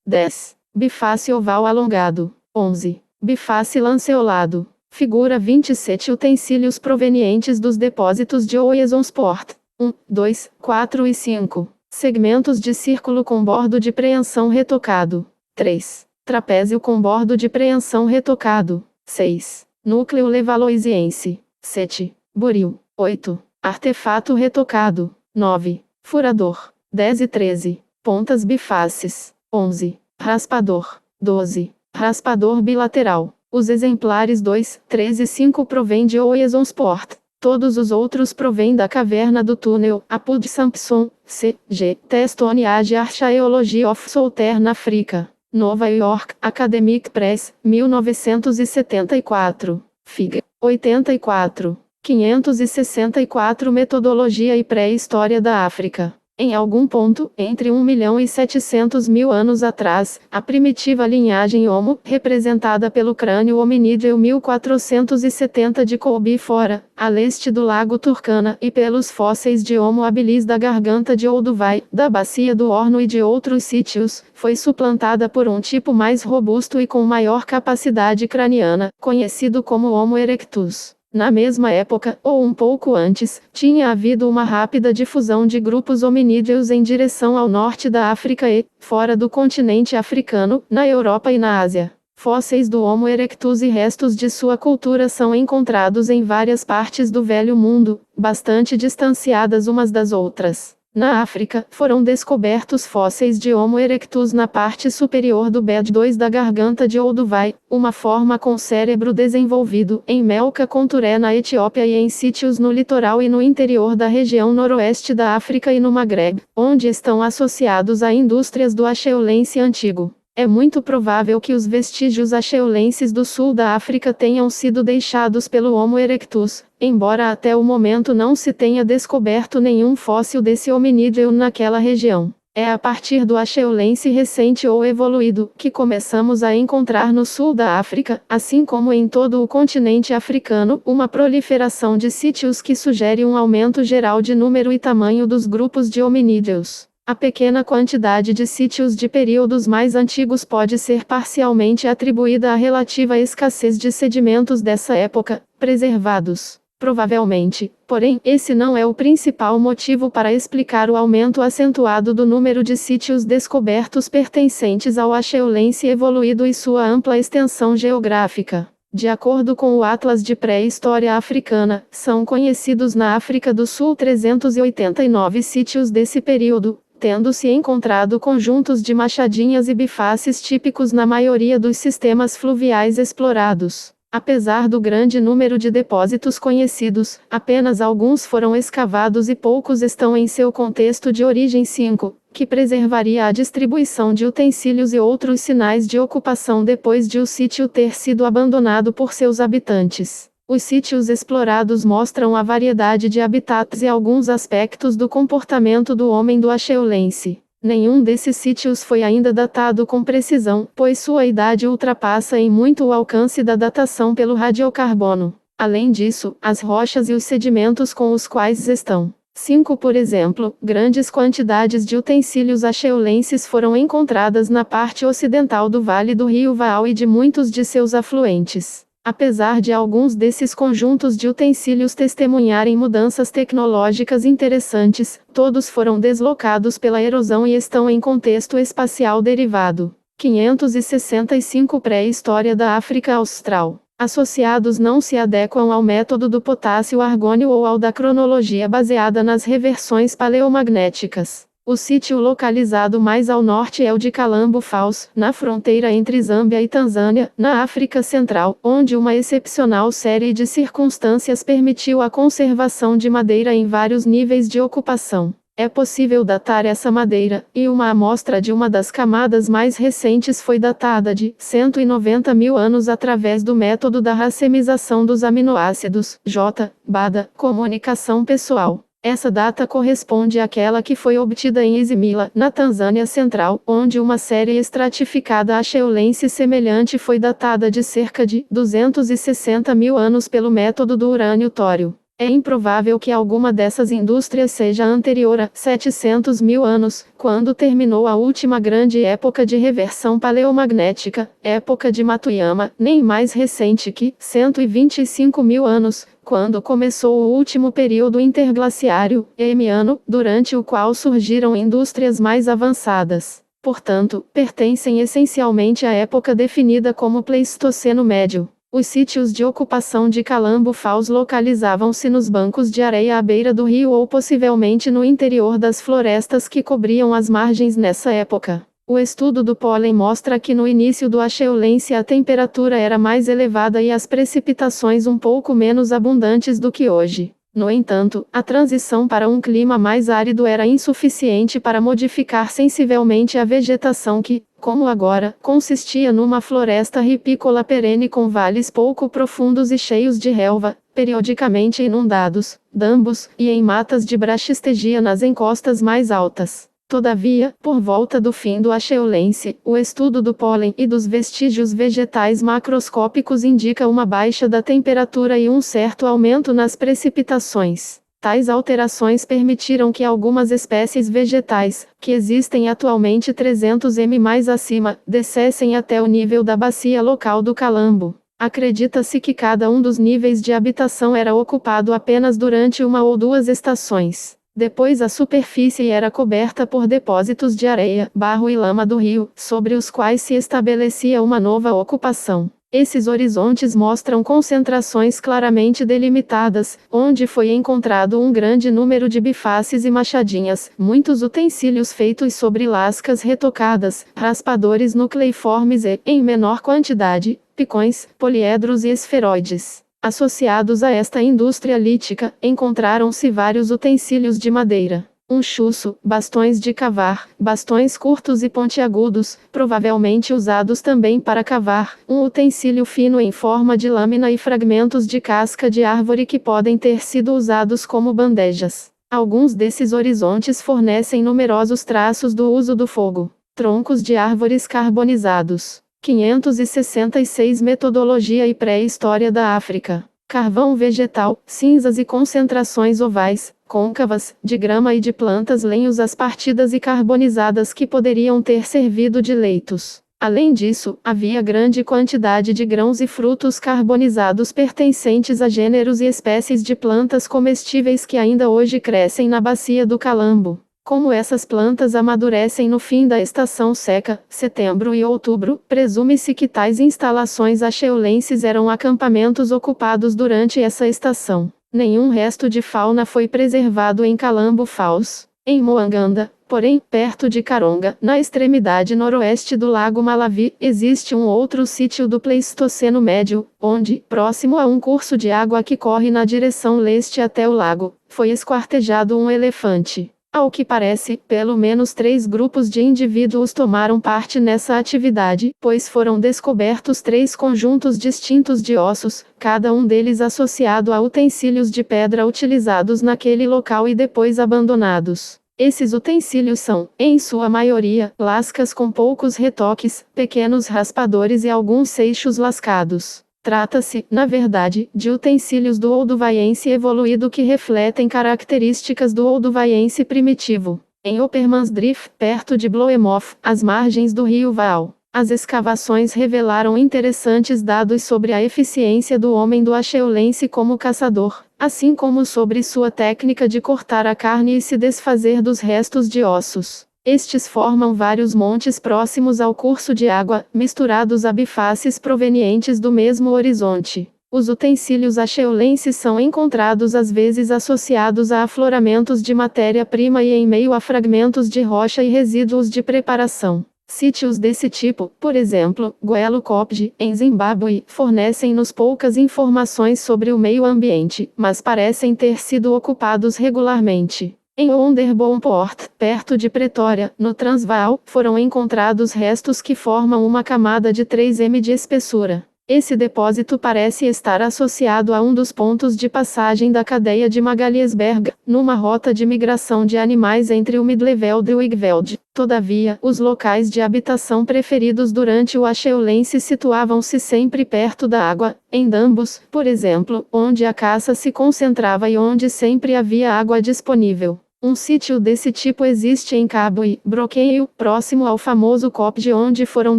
10. Biface oval alongado. 11. Biface lanceolado. Figura 27 Utensílios provenientes dos depósitos de Oiesonsport. 1, 2, 4 e 5. Segmentos de círculo com bordo de preensão retocado. 3. Trapézio com bordo de preensão retocado. 6. Núcleo levaloisiense. 7. Buril. 8. Artefato retocado. 9. Furador. 10 e 13. Pontas bifaces. 11. Raspador. 12. Raspador bilateral. Os exemplares 2, 3 e 5 provêm de Oiesonsport. Todos os outros provêm da caverna do túnel, Apud Sampson, C.G. Testone Age Archaeology of Southern Africa. Nova York, Academic Press, 1974. Fig. 84. 564 Metodologia e Pré-História da África. Em algum ponto, entre 1.700.000 anos atrás, a primitiva linhagem Homo, representada pelo crânio hominídeo 1470 de Colby fora, a leste do lago Turkana, e pelos fósseis de Homo habilis da garganta de Olduvai, da bacia do Horno e de outros sítios, foi suplantada por um tipo mais robusto e com maior capacidade craniana, conhecido como Homo erectus. Na mesma época, ou um pouco antes, tinha havido uma rápida difusão de grupos hominídeos em direção ao norte da África e, fora do continente africano, na Europa e na Ásia. Fósseis do Homo erectus e restos de sua cultura são encontrados em várias partes do Velho Mundo, bastante distanciadas umas das outras. Na África, foram descobertos fósseis de Homo erectus na parte superior do bed 2 da garganta de Olduvai, uma forma com cérebro desenvolvido, em Melka Conturé na Etiópia e em sítios no litoral e no interior da região noroeste da África e no Maghreb, onde estão associados a indústrias do acheulense antigo. É muito provável que os vestígios acheulenses do sul da África tenham sido deixados pelo Homo erectus, embora até o momento não se tenha descoberto nenhum fóssil desse hominídeo naquela região. É a partir do acheulense recente ou evoluído que começamos a encontrar no sul da África, assim como em todo o continente africano, uma proliferação de sítios que sugere um aumento geral de número e tamanho dos grupos de hominídeos. A pequena quantidade de sítios de períodos mais antigos pode ser parcialmente atribuída à relativa escassez de sedimentos dessa época, preservados. Provavelmente, porém, esse não é o principal motivo para explicar o aumento acentuado do número de sítios descobertos pertencentes ao acheulense evoluído e sua ampla extensão geográfica. De acordo com o Atlas de Pré-História Africana, são conhecidos na África do Sul 389 sítios desse período, tendo-se encontrado conjuntos de machadinhas e bifaces típicos na maioria dos sistemas fluviais explorados. Apesar do grande número de depósitos conhecidos, apenas alguns foram escavados e poucos estão em seu contexto de origem 5, que preservaria a distribuição de utensílios e outros sinais de ocupação depois de o sítio ter sido abandonado por seus habitantes. Os sítios explorados mostram a variedade de habitats e alguns aspectos do comportamento do homem do acheulense. Nenhum desses sítios foi ainda datado com precisão, pois sua idade ultrapassa em muito o alcance da datação pelo radiocarbono. Além disso, as rochas e os sedimentos com os quais estão. 5. Por exemplo, grandes quantidades de utensílios acheulenses foram encontradas na parte ocidental do vale do rio Vaal e de muitos de seus afluentes. Apesar de alguns desses conjuntos de utensílios testemunharem mudanças tecnológicas interessantes, todos foram deslocados pela erosão e estão em contexto espacial derivado. 565 Pré-história da África Austral. Associados não se adequam ao método do potássio-argônio ou ao da cronologia baseada nas reversões paleomagnéticas. O sítio localizado mais ao norte é o de Kalambo Falls, na fronteira entre Zâmbia e Tanzânia, na África Central, onde uma excepcional série de circunstâncias permitiu a conservação de madeira em vários níveis de ocupação. É possível datar essa madeira, e uma amostra de uma das camadas mais recentes foi datada de 190 mil anos através do método da racemização dos aminoácidos, J-BADA, comunicação pessoal. Essa data corresponde àquela que foi obtida em Isimila, na Tanzânia Central, onde uma série estratificada acheulense semelhante foi datada de cerca de 260 mil anos pelo método do urânio-tório. É improvável que alguma dessas indústrias seja anterior a 700 mil anos, quando terminou a última grande época de reversão paleomagnética, época de Matuyama, nem mais recente que 125 mil anos, quando começou o último período interglaciário, Eemiano, durante o qual surgiram indústrias mais avançadas. Portanto, pertencem essencialmente à época definida como Pleistoceno Médio. Os sítios de ocupação de Kalambo Falls localizavam-se nos bancos de areia à beira do rio ou possivelmente no interior das florestas que cobriam as margens nessa época. O estudo do pólen mostra que no início do acheulense a temperatura era mais elevada e as precipitações um pouco menos abundantes do que hoje. No entanto, a transição para um clima mais árido era insuficiente para modificar sensivelmente a vegetação que, como agora, consistia numa floresta ripícola perene com vales pouco profundos e cheios de relva, periodicamente inundados, dambos, e em matas de braxistegia nas encostas mais altas. Todavia, por volta do fim do acheulense, o estudo do pólen e dos vestígios vegetais macroscópicos indica uma baixa da temperatura e um certo aumento nas precipitações. Tais alterações permitiram que algumas espécies vegetais, que existem atualmente 300 m mais acima, descessem até o nível da bacia local do Kalambo. Acredita-se que cada um dos níveis de habitação era ocupado apenas durante uma ou duas estações. Depois a superfície era coberta por depósitos de areia, barro e lama do rio, sobre os quais se estabelecia uma nova ocupação. Esses horizontes mostram concentrações claramente delimitadas, onde foi encontrado um grande número de bifaces e machadinhas, muitos utensílios feitos sobre lascas retocadas, raspadores nucleiformes e, em menor quantidade, picões, poliedros e esferoides. Associados a esta indústria lítica, encontraram-se vários utensílios de madeira. Um chuço, bastões de cavar, bastões curtos e pontiagudos, provavelmente usados também para cavar, um utensílio fino em forma de lâmina e fragmentos de casca de árvore que podem ter sido usados como bandejas. Alguns desses horizontes fornecem numerosos traços do uso do fogo. Troncos de árvores carbonizados. 566 Metodologia e pré-história da África. Carvão vegetal, cinzas e concentrações ovais, côncavas, de grama e de plantas lenhos as partidas e carbonizadas que poderiam ter servido de leitos. Além disso, havia grande quantidade de grãos e frutos carbonizados pertencentes a gêneros e espécies de plantas comestíveis que ainda hoje crescem na bacia do Calambo. Como essas plantas amadurecem no fim da estação seca, setembro e outubro, presume-se que tais instalações acheulenses eram acampamentos ocupados durante essa estação. Nenhum resto de fauna foi preservado em Calambo Falls. Em Moanganda, porém, perto de Karonga, na extremidade noroeste do Lago Malawi, existe um outro sítio do Pleistoceno Médio, onde, próximo a um curso de água que corre na direção leste até o lago, foi esquartejado um elefante. Ao que parece, pelo menos 3 grupos de indivíduos tomaram parte nessa atividade, pois foram descobertos 3 conjuntos distintos de ossos, cada um deles associado a utensílios de pedra utilizados naquele local e depois abandonados. Esses utensílios são, em sua maioria, lascas com poucos retoques, pequenos raspadores e alguns seixos lascados. Trata-se, na verdade, de utensílios do olduvaiense evoluído que refletem características do olduvaiense primitivo. Em Oppermansdrift, perto de Bloemhof, às margens do rio Vaal, as escavações revelaram interessantes dados sobre a eficiência do homem do acheulense como caçador, assim como sobre sua técnica de cortar a carne e se desfazer dos restos de ossos. Estes formam vários montes próximos ao curso de água, misturados a bifaces provenientes do mesmo horizonte. Os utensílios acheulenses são encontrados às vezes associados a afloramentos de matéria-prima e em meio a fragmentos de rocha e resíduos de preparação. Sítios desse tipo, por exemplo, Gwelo Kopje, em Zimbábue, fornecem-nos poucas informações sobre o meio ambiente, mas parecem ter sido ocupados regularmente. Em Onderboomport, perto de Pretória, no Transvaal, foram encontrados restos que formam uma camada de 3 m de espessura. Esse depósito parece estar associado a um dos pontos de passagem da cadeia de Magaliesberg, numa rota de migração de animais entre o Midleveld e o Igveld. Todavia, os locais de habitação preferidos durante o acheulense situavam-se sempre perto da água, em dambos, por exemplo, onde a caça se concentrava e onde sempre havia água disponível. Um sítio desse tipo existe em Kabwe, Brokenhill, próximo ao famoso Kopje onde foram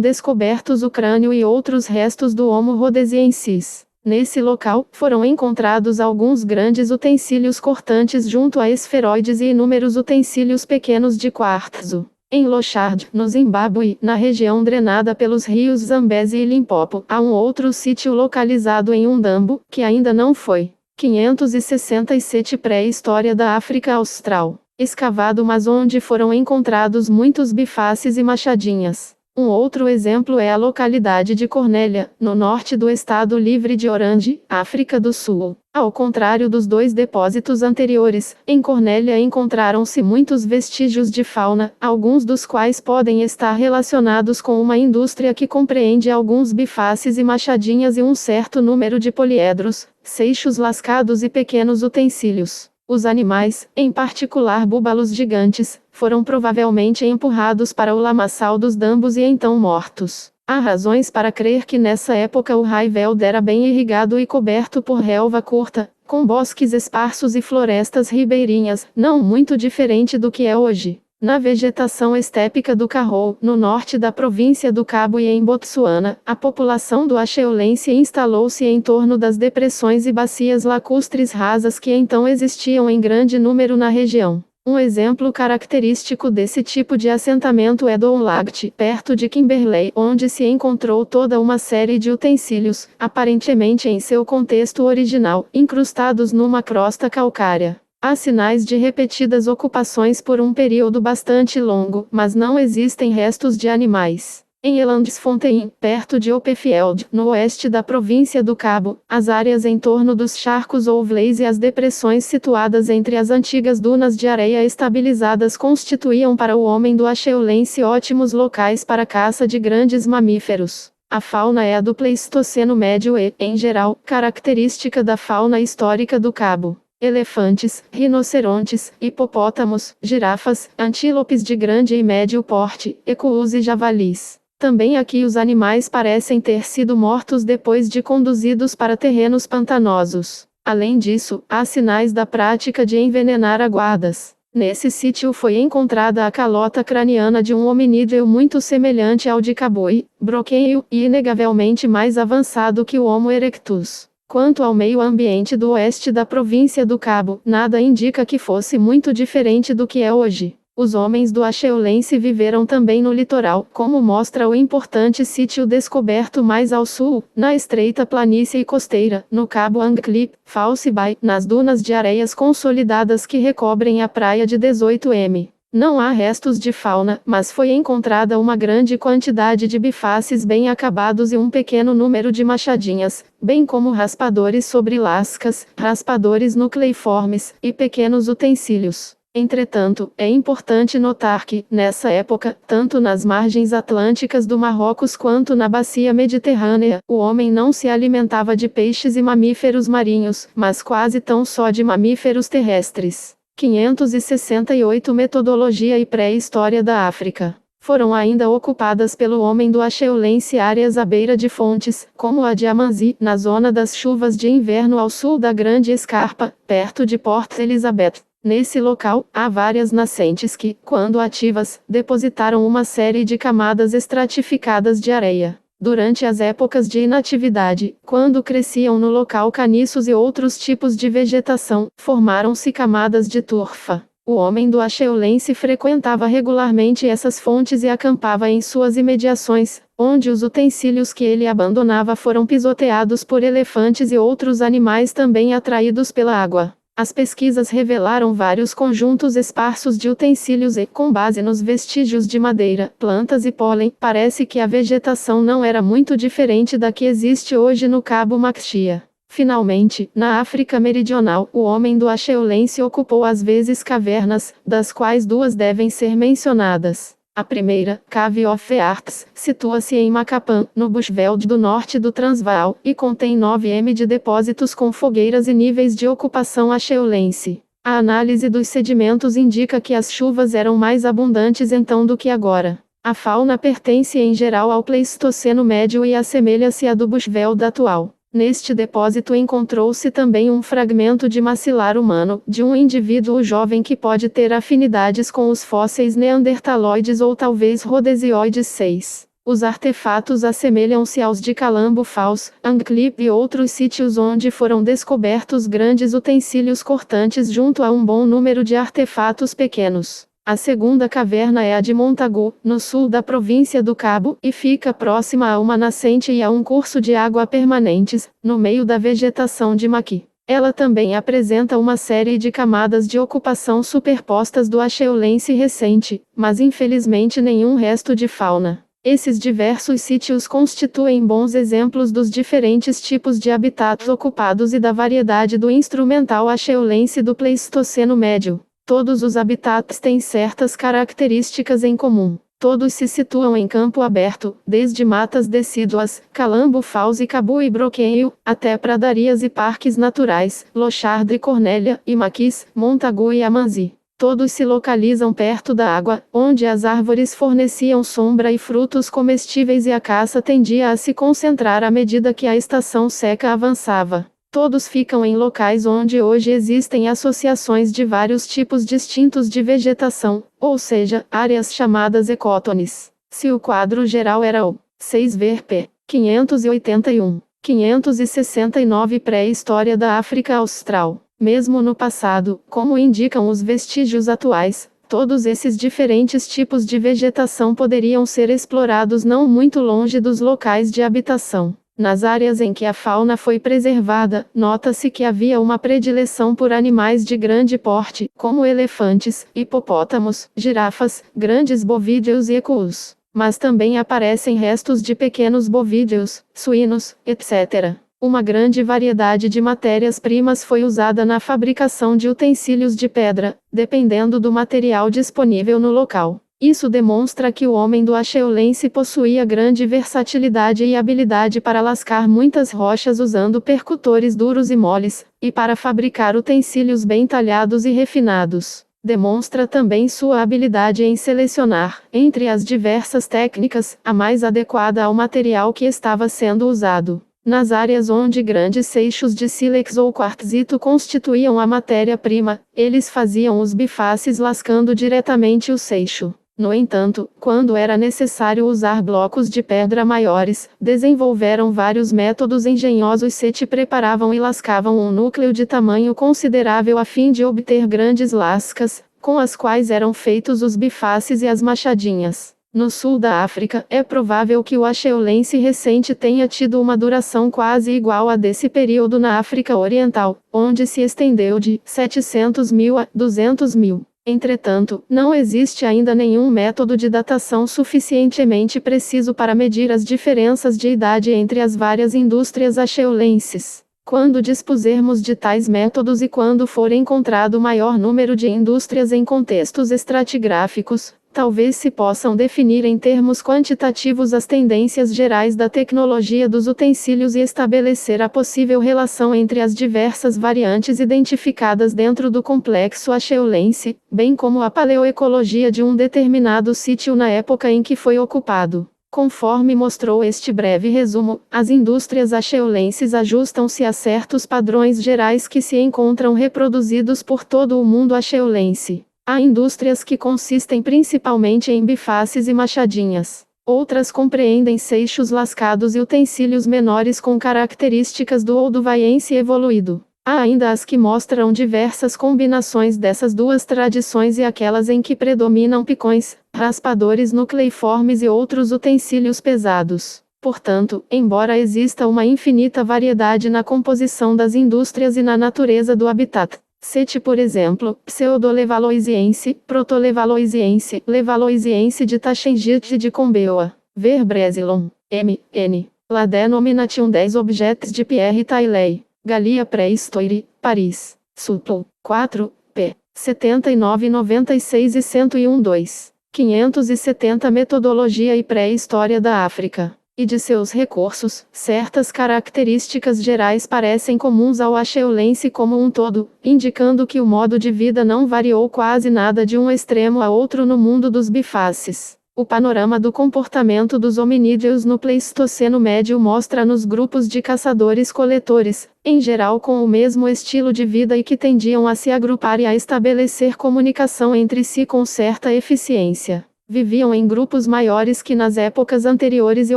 descobertos o crânio e outros restos do Homo rhodesiensis. Nesse local, foram encontrados alguns grandes utensílios cortantes junto a esferoides e inúmeros utensílios pequenos de quartzo. Em Lochard, no Zimbábue, na região drenada pelos rios Zambezi e Limpopo, há um outro sítio localizado em Undambo, que ainda não foi. 567 Pré-história da África Austral. Escavado mas onde foram encontrados muitos bifaces e machadinhas. Um outro exemplo é a localidade de Cornélia, no norte do estado livre de Orange, África do Sul. Ao contrário dos 2 depósitos anteriores, em Cornélia encontraram-se muitos vestígios de fauna, alguns dos quais podem estar relacionados com uma indústria que compreende alguns bifaces e machadinhas e um certo número de poliedros, seixos lascados e pequenos utensílios. Os animais, em particular búbalos gigantes, foram provavelmente empurrados para o lamaçal dos dambos e então mortos. Há razões para crer que nessa época o Highveld era bem irrigado e coberto por relva curta, com bosques esparsos e florestas ribeirinhas, não muito diferente do que é hoje. Na vegetação estépica do Karoo, no norte da província do Cabo e em Botsuana, a população do acheulense instalou-se em torno das depressões e bacias lacustres rasas que então existiam em grande número na região. Um exemplo característico desse tipo de assentamento é Downlagt, perto de Kimberley, onde se encontrou toda uma série de utensílios, aparentemente em seu contexto original, incrustados numa crosta calcária. Há sinais de repetidas ocupações por um período bastante longo, mas não existem restos de animais. Em Elandsfontein, perto de Opperfield, no oeste da província do Cabo, as áreas em torno dos charcos ou vleis e as depressões situadas entre as antigas dunas de areia estabilizadas constituíam para o homem do Acheulense ótimos locais para caça de grandes mamíferos. A fauna é a do Pleistoceno médio e, em geral, característica da fauna histórica do Cabo. Elefantes, rinocerontes, hipopótamos, girafas, antílopes de grande e médio porte, ecus e javalis. Também aqui os animais parecem ter sido mortos depois de conduzidos para terrenos pantanosos. Além disso, há sinais da prática de envenenar aguadas. Nesse sítio foi encontrada a calota craniana de um hominídeo muito semelhante ao de Caboi, Broqueio, e inegavelmente mais avançado que o Homo erectus. Quanto ao meio ambiente do oeste da província do Cabo, nada indica que fosse muito diferente do que é hoje. Os homens do Acheulense viveram também no litoral, como mostra o importante sítio descoberto mais ao sul, na estreita planície costeira, no Cabo Angklip, False Bay, nas dunas de areias consolidadas que recobrem a praia de 18m. Não há restos de fauna, mas foi encontrada uma grande quantidade de bifaces bem acabados e um pequeno número de machadinhas, bem como raspadores sobre lascas, raspadores nucleiformes, e pequenos utensílios. Entretanto, é importante notar que, nessa época, tanto nas margens atlânticas do Marrocos quanto na bacia mediterrânea, o homem não se alimentava de peixes e mamíferos marinhos, mas quase tão só de mamíferos terrestres. 568 Metodologia e pré-história da África. Foram ainda ocupadas pelo homem do Acheulense áreas à beira de fontes, como a de Amanzi, na zona das chuvas de inverno ao sul da Grande Escarpa, perto de Port Elizabeth. Nesse local, há várias nascentes que, quando ativas, depositaram uma série de camadas estratificadas de areia. Durante as épocas de inatividade, quando cresciam no local caniços e outros tipos de vegetação, formaram-se camadas de turfa. O homem do Acheulense frequentava regularmente essas fontes e acampava em suas imediações, onde os utensílios que ele abandonava foram pisoteados por elefantes e outros animais também atraídos pela água. As pesquisas revelaram vários conjuntos esparsos de utensílios e, com base nos vestígios de madeira, plantas e pólen, parece que a vegetação não era muito diferente da que existe hoje no Cabo Maxia. Finalmente, na África Meridional, o homem do Acheulense ocupou às vezes cavernas, das quais duas devem ser mencionadas. A primeira, Cave of the Arts, situa-se em Macapá, no Bushveld do norte do Transvaal, e contém 9m de depósitos com fogueiras e níveis de ocupação acheulense. A análise dos sedimentos indica que as chuvas eram mais abundantes então do que agora. A fauna pertence em geral ao Pleistoceno médio e assemelha-se à do Bushveld atual. Neste depósito encontrou-se também um fragmento de maxilar humano, de um indivíduo jovem que pode ter afinidades com os fósseis neandertaloides ou talvez rhodesioides 6. Os artefatos assemelham-se aos de Calambo Falls, Angklip e outros sítios onde foram descobertos grandes utensílios cortantes junto a um bom número de artefatos pequenos. A segunda caverna é a de Montagu, no sul da província do Cabo, e fica próxima a uma nascente e a um curso de água permanentes, no meio da vegetação de Maqui. Ela também apresenta uma série de camadas de ocupação superpostas do Acheulense recente, mas infelizmente nenhum resto de fauna. Esses diversos sítios constituem bons exemplos dos diferentes tipos de habitats ocupados e da variedade do instrumental acheulense do Pleistoceno médio. Todos os habitats têm certas características em comum. Todos se situam em campo aberto, desde matas decíduas, Calambo Falls e Cabu e Broqueio, até pradarias e parques naturais, Lochard e Cornélia, e Maquis, Montagu e Amanzi. Todos se localizam perto da água, onde as árvores forneciam sombra e frutos comestíveis e a caça tendia a se concentrar à medida que a estação seca avançava. Todos ficam em locais onde hoje existem associações de vários tipos distintos de vegetação, ou seja, áreas chamadas ecótones. Se o quadro geral era o 6 ver p. 581, 569 pré-história da África Austral. Mesmo no passado, como indicam os vestígios atuais, todos esses diferentes tipos de vegetação poderiam ser explorados não muito longe dos locais de habitação. Nas áreas em que a fauna foi preservada, nota-se que havia uma predileção por animais de grande porte, como elefantes, hipopótamos, girafas, grandes bovídeos e ecus. Mas também aparecem restos de pequenos bovídeos, suínos, etc. Uma grande variedade de matérias-primas foi usada na fabricação de utensílios de pedra, dependendo do material disponível no local. Isso demonstra que o homem do Acheulense possuía grande versatilidade e habilidade para lascar muitas rochas usando percutores duros e moles, e para fabricar utensílios bem talhados e refinados. Demonstra também sua habilidade em selecionar, entre as diversas técnicas, a mais adequada ao material que estava sendo usado. Nas áreas onde grandes seixos de sílex ou quartzito constituíam a matéria-prima, eles faziam os bifaces lascando diretamente o seixo. No entanto, quando era necessário usar blocos de pedra maiores, desenvolveram vários métodos engenhosos que preparavam e lascavam um núcleo de tamanho considerável a fim de obter grandes lascas, com as quais eram feitos os bifaces e as machadinhas. No sul da África, é provável que o Acheulense recente tenha tido uma duração quase igual a desse período na África Oriental, onde se estendeu de 700.000 a 200.000. Entretanto, não existe ainda nenhum método de datação suficientemente preciso para medir as diferenças de idade entre as várias indústrias acheulenses. Quando dispusermos de tais métodos e quando for encontrado maior número de indústrias em contextos estratigráficos, talvez se possam definir em termos quantitativos as tendências gerais da tecnologia dos utensílios e estabelecer a possível relação entre as diversas variantes identificadas dentro do complexo acheulense, bem como a paleoecologia de um determinado sítio na época em que foi ocupado. Conforme mostrou este breve resumo, as indústrias acheulenses ajustam-se a certos padrões gerais que se encontram reproduzidos por todo o mundo acheulense. Há indústrias que consistem principalmente em bifaces e machadinhas. Outras compreendem seixos lascados e utensílios menores com características do olduvaiense evoluído. Há ainda as que mostram diversas combinações dessas duas tradições e aquelas em que predominam picões, raspadores nucleiformes e outros utensílios pesados. Portanto, embora exista uma infinita variedade na composição das indústrias e na natureza do habitat, cite por exemplo, pseudo-levalloisiense, proto-levalloisiense, levalloisiense de Taschengit de Combeoa, ver Bresilon, M.N. La Denomination des Objets de Pierre Tailley, Galia Préhistoire, Paris, Supl. 4, p. 79, 96 e 101-2. 570 Metodologia e Pré-História da África e de seus recursos. Certas características gerais parecem comuns ao acheulense como um todo, indicando que o modo de vida não variou quase nada de um extremo a outro no mundo dos bifaces. O panorama do comportamento dos hominídeos no Pleistoceno Médio mostra-nos grupos de caçadores-coletores, em geral com o mesmo estilo de vida e que tendiam a se agrupar e a estabelecer comunicação entre si com certa eficiência. Viviam em grupos maiores que nas épocas anteriores e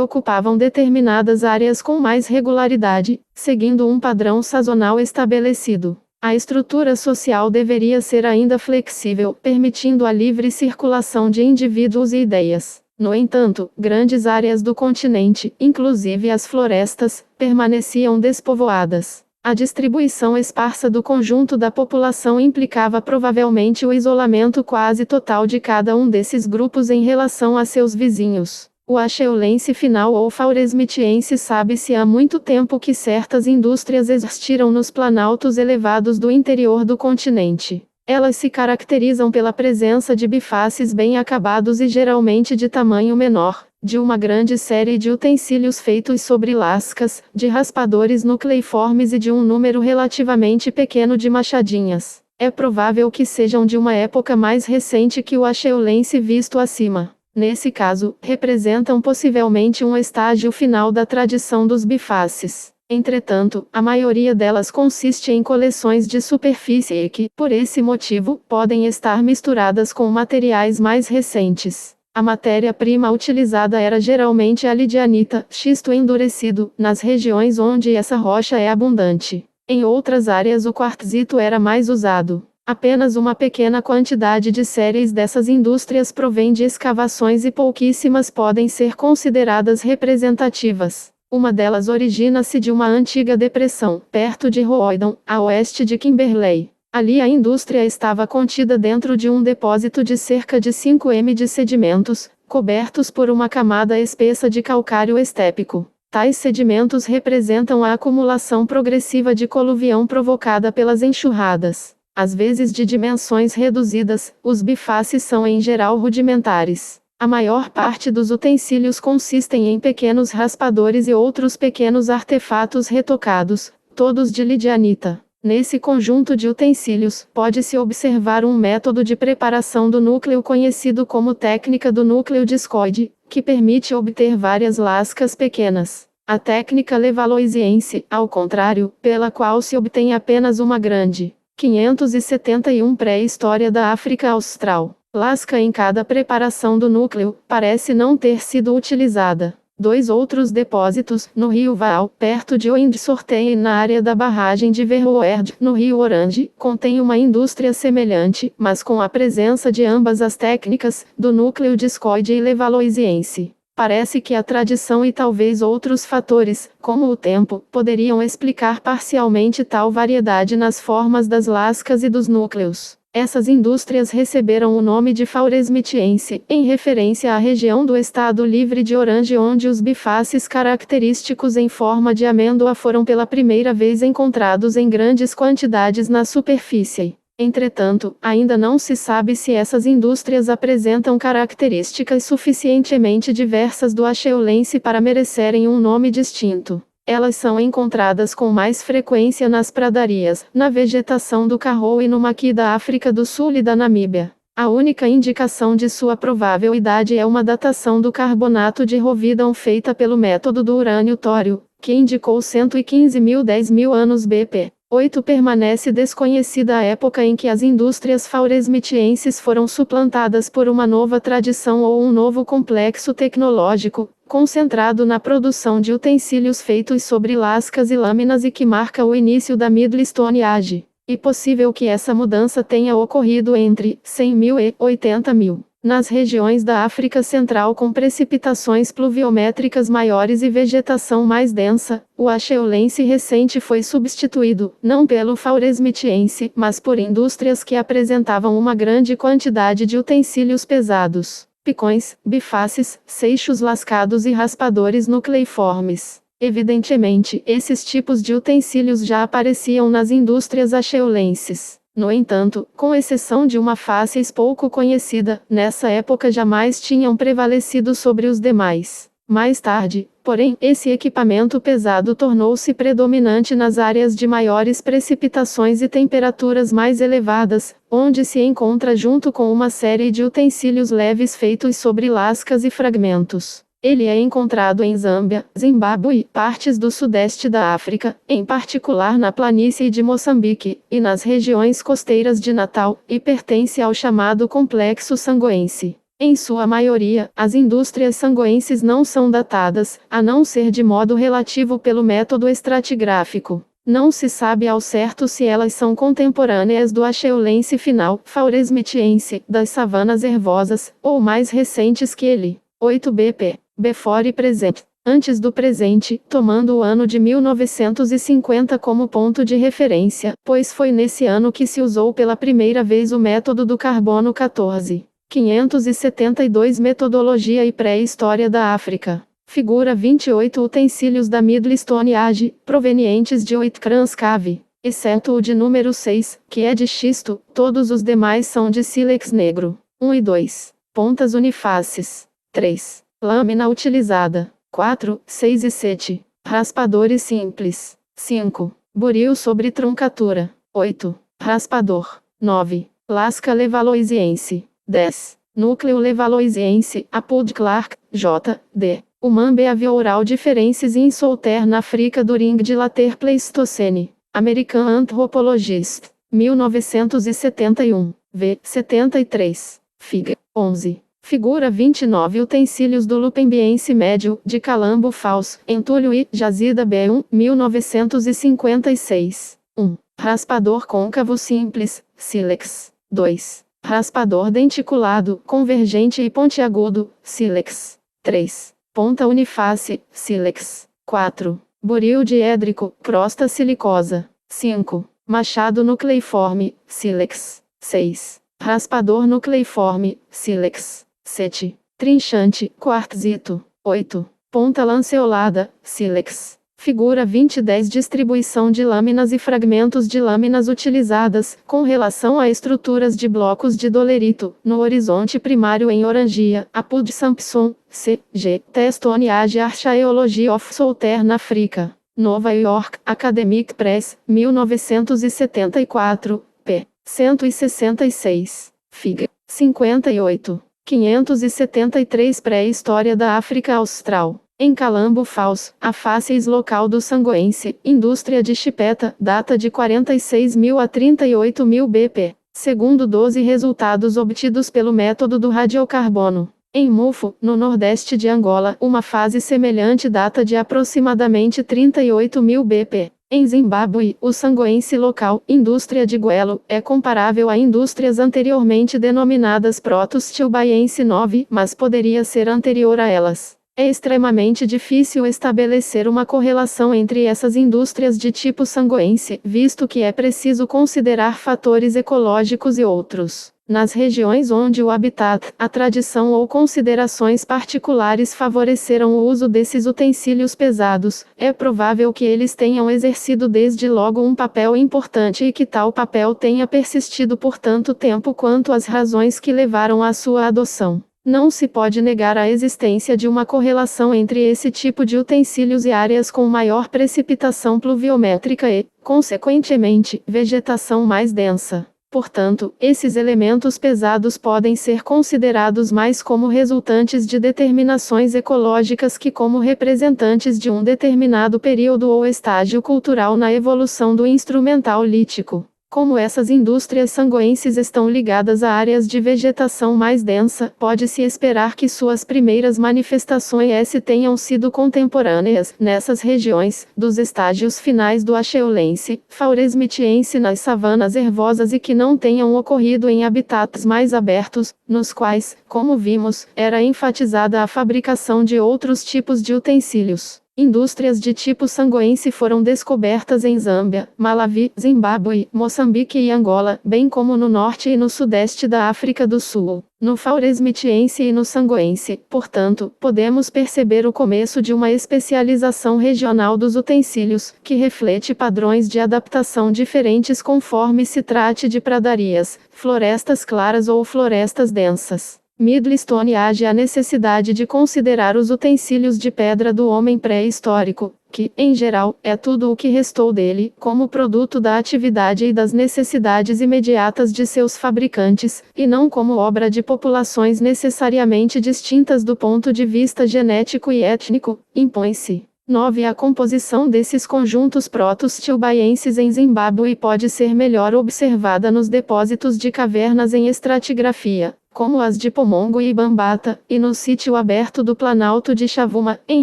ocupavam determinadas áreas com mais regularidade, seguindo um padrão sazonal estabelecido. A estrutura social deveria ser ainda flexível, permitindo a livre circulação de indivíduos e ideias. No entanto, grandes áreas do continente, inclusive as florestas, permaneciam despovoadas. A distribuição esparsa do conjunto da população implicava provavelmente o isolamento quase total de cada um desses grupos em relação a seus vizinhos. O acheulense final ou fauresmitiense sabe-se há muito tempo que certas indústrias existiram nos planaltos elevados do interior do continente. Elas se caracterizam pela presença de bifaces bem acabados e geralmente de tamanho menor, de uma grande série de utensílios feitos sobre lascas, de raspadores nucleiformes e de um número relativamente pequeno de machadinhas. É provável que sejam de uma época mais recente que o acheulense visto acima. Nesse caso, representam possivelmente um estágio final da tradição dos bifaces. Entretanto, a maioria delas consiste em coleções de superfície e que, por esse motivo, podem estar misturadas com materiais mais recentes. A matéria-prima utilizada era geralmente a lidianita, xisto endurecido, nas regiões onde essa rocha é abundante. Em outras áreas o quartzito era mais usado. Apenas uma pequena quantidade de séries dessas indústrias provém de escavações e pouquíssimas podem ser consideradas representativas. Uma delas origina-se de uma antiga depressão, perto de Roydon, a oeste de Kimberley. Ali a indústria estava contida dentro de um depósito de cerca de 5 m de sedimentos, cobertos por uma camada espessa de calcário estépico. Tais sedimentos representam a acumulação progressiva de coluvião provocada pelas enxurradas. Às vezes de dimensões reduzidas, os bifaces são em geral rudimentares. A maior parte dos utensílios consistem em pequenos raspadores e outros pequenos artefatos retocados, todos de lidianita. Nesse conjunto de utensílios, pode-se observar um método de preparação do núcleo conhecido como técnica do núcleo discoide, que permite obter várias lascas pequenas. A técnica levalloisiense, ao contrário, pela qual se obtém apenas uma grande. 571 Pré-história da África Austral. Lasca em cada preparação do núcleo, parece não ter sido utilizada. 2 outros depósitos, no rio Vaal, perto de Windsortein e na área da barragem de Verwoerd, no rio Orange, contém uma indústria semelhante, mas com a presença de ambas as técnicas, do núcleo discoide e levalloisiense. Parece que a tradição e talvez outros fatores, como o tempo, poderiam explicar parcialmente tal variedade nas formas das lascas e dos núcleos. Essas indústrias receberam o nome de Fauresmitiense, em referência à região do Estado Livre de Orange onde os bifaces característicos em forma de amêndoa foram pela primeira vez encontrados em grandes quantidades na superfície. Entretanto, ainda não se sabe se essas indústrias apresentam características suficientemente diversas do acheulense para merecerem um nome distinto. Elas são encontradas com mais frequência nas pradarias, na vegetação do Karoo e no maqui da África do Sul e da Namíbia. A única indicação de sua provável idade é uma datação do carbonato de Rovidon feita pelo método do urânio-tório, que indicou 115.000–10.000 anos BP. 8 Permanece desconhecida a época em que as indústrias fauresmitienses foram suplantadas por uma nova tradição ou um novo complexo tecnológico, concentrado na produção de utensílios feitos sobre lascas e lâminas e que marca o início da Middle Stone Age. E possível que essa mudança tenha ocorrido entre 100.000 e 80.000. Nas regiões da África Central com precipitações pluviométricas maiores e vegetação mais densa, o acheulense recente foi substituído, não pelo fauresmitiense, mas por indústrias que apresentavam uma grande quantidade de utensílios pesados, picões, bifaces, seixos lascados e raspadores nucleiformes. Evidentemente, esses tipos de utensílios já apareciam nas indústrias acheulenses. No entanto, com exceção de uma facies pouco conhecida, nessa época jamais tinham prevalecido sobre os demais. Mais tarde, porém, esse equipamento pesado tornou-se predominante nas áreas de maiores precipitações e temperaturas mais elevadas, onde se encontra junto com uma série de utensílios leves feitos sobre lascas e fragmentos. Ele é encontrado em Zâmbia, Zimbábue, partes do sudeste da África, em particular na planície de Moçambique, e nas regiões costeiras de Natal, e pertence ao chamado complexo sangoense. Em sua maioria, as indústrias sangoenses não são datadas, a não ser de modo relativo pelo método estratigráfico. Não se sabe ao certo se elas são contemporâneas do acheulense final, fauresmitiense, das savanas hervosas, ou mais recentes que ele. 8 BP. Before present. Antes do presente, tomando o ano de 1950 como ponto de referência, pois foi nesse ano que se usou pela primeira vez o método do carbono 14. 572 Metodologia e pré-história da África. Figura 28 Utensílios da Middle Stone Age, provenientes de Oitkrans Cave, exceto o de número 6, que é de xisto, todos os demais são de sílex negro. 1 e 2. Pontas unifaces. 3. Lâmina utilizada. 4, 6 e 7. Raspadores simples. 5. Buril sobre truncatura. 8. Raspador. 9. Lasca levalloisiense. 10. Núcleo levalloisiense, Apud Clark, J. D. Human Behavioral Differences in Southern Africa during the later Pleistocene. American Anthropologist. 1971. V. 73. Fig. 11. Figura 29 Utensílios do Lupembiense Médio, de Calambo Falso, Entulho e Jazida B1, 1956. 1. Raspador côncavo simples, sílex. 2. Raspador denticulado, convergente e pontiagudo, sílex. 3. Ponta uniface, sílex. 4. Buril diédrico, crosta silicosa. 5. Machado nucleiforme, sílex. 6. Raspador nucleiforme, sílex. 7. Trinchante, quartzito. 8. Ponta lanceolada, sílex. Figura 2010. Distribuição de lâminas e fragmentos de lâminas utilizadas, com relação a estruturas de blocos de dolerito, no horizonte primário em Orangia, Apud Sampson, C.G. Testone Age Archaeology of Southern Africa. Nova York, Academic Press, 1974, p. 166. Fig. 58. 573. Pré-história da África Austral. Em Calambo Falls, a fáceis local do sangoense, indústria de chipeta, data de 46.000 a 38.000 BP, segundo 12 resultados obtidos pelo método do radiocarbono. Em Mufo, no nordeste de Angola, uma fase semelhante data de aproximadamente 38.000 BP. Em Zimbábue, o sangoense local, indústria de Guelo, é comparável a indústrias anteriormente denominadas Protos-Tilbaiense 9, mas poderia ser anterior a elas. É extremamente difícil estabelecer uma correlação entre essas indústrias de tipo sangoense, visto que é preciso considerar fatores ecológicos e outros. Nas regiões onde o habitat, a tradição ou considerações particulares favoreceram o uso desses utensílios pesados, é provável que eles tenham exercido desde logo um papel importante e que tal papel tenha persistido por tanto tempo quanto as razões que levaram à sua adoção. Não se pode negar a existência de uma correlação entre esse tipo de utensílios e áreas com maior precipitação pluviométrica e, consequentemente, vegetação mais densa. Portanto, esses elementos pesados podem ser considerados mais como resultantes de determinações ecológicas que como representantes de um determinado período ou estágio cultural na evolução do instrumental lítico. Como essas indústrias sangoenses estão ligadas a áreas de vegetação mais densa, pode-se esperar que suas primeiras manifestações tenham sido contemporâneas, nessas regiões, dos estágios finais do Acheulense, Fauresmitiense nas savanas hervosas e que não tenham ocorrido em habitats mais abertos, nos quais, como vimos, era enfatizada a fabricação de outros tipos de utensílios. Indústrias de tipo sangoense foram descobertas em Zâmbia, Malawi, Zimbábue, Moçambique e Angola, bem como no norte e no sudeste da África do Sul. No Fauresmitiense e no sangoense, portanto, podemos perceber o começo de uma especialização regional dos utensílios, que reflete padrões de adaptação diferentes conforme se trate de pradarias, florestas claras ou florestas densas. Middle Stone Age a necessidade de considerar os utensílios de pedra do homem pré-histórico, que, em geral, é tudo o que restou dele, como produto da atividade e das necessidades imediatas de seus fabricantes, e não como obra de populações necessariamente distintas do ponto de vista genético e étnico, impõe-se. 9. A composição desses conjuntos protos-tilbaienses em Zimbábue pode ser melhor observada nos depósitos de cavernas em estratigrafia, como as de Pomongo e Bambata, e no sítio aberto do Planalto de Chavuma, em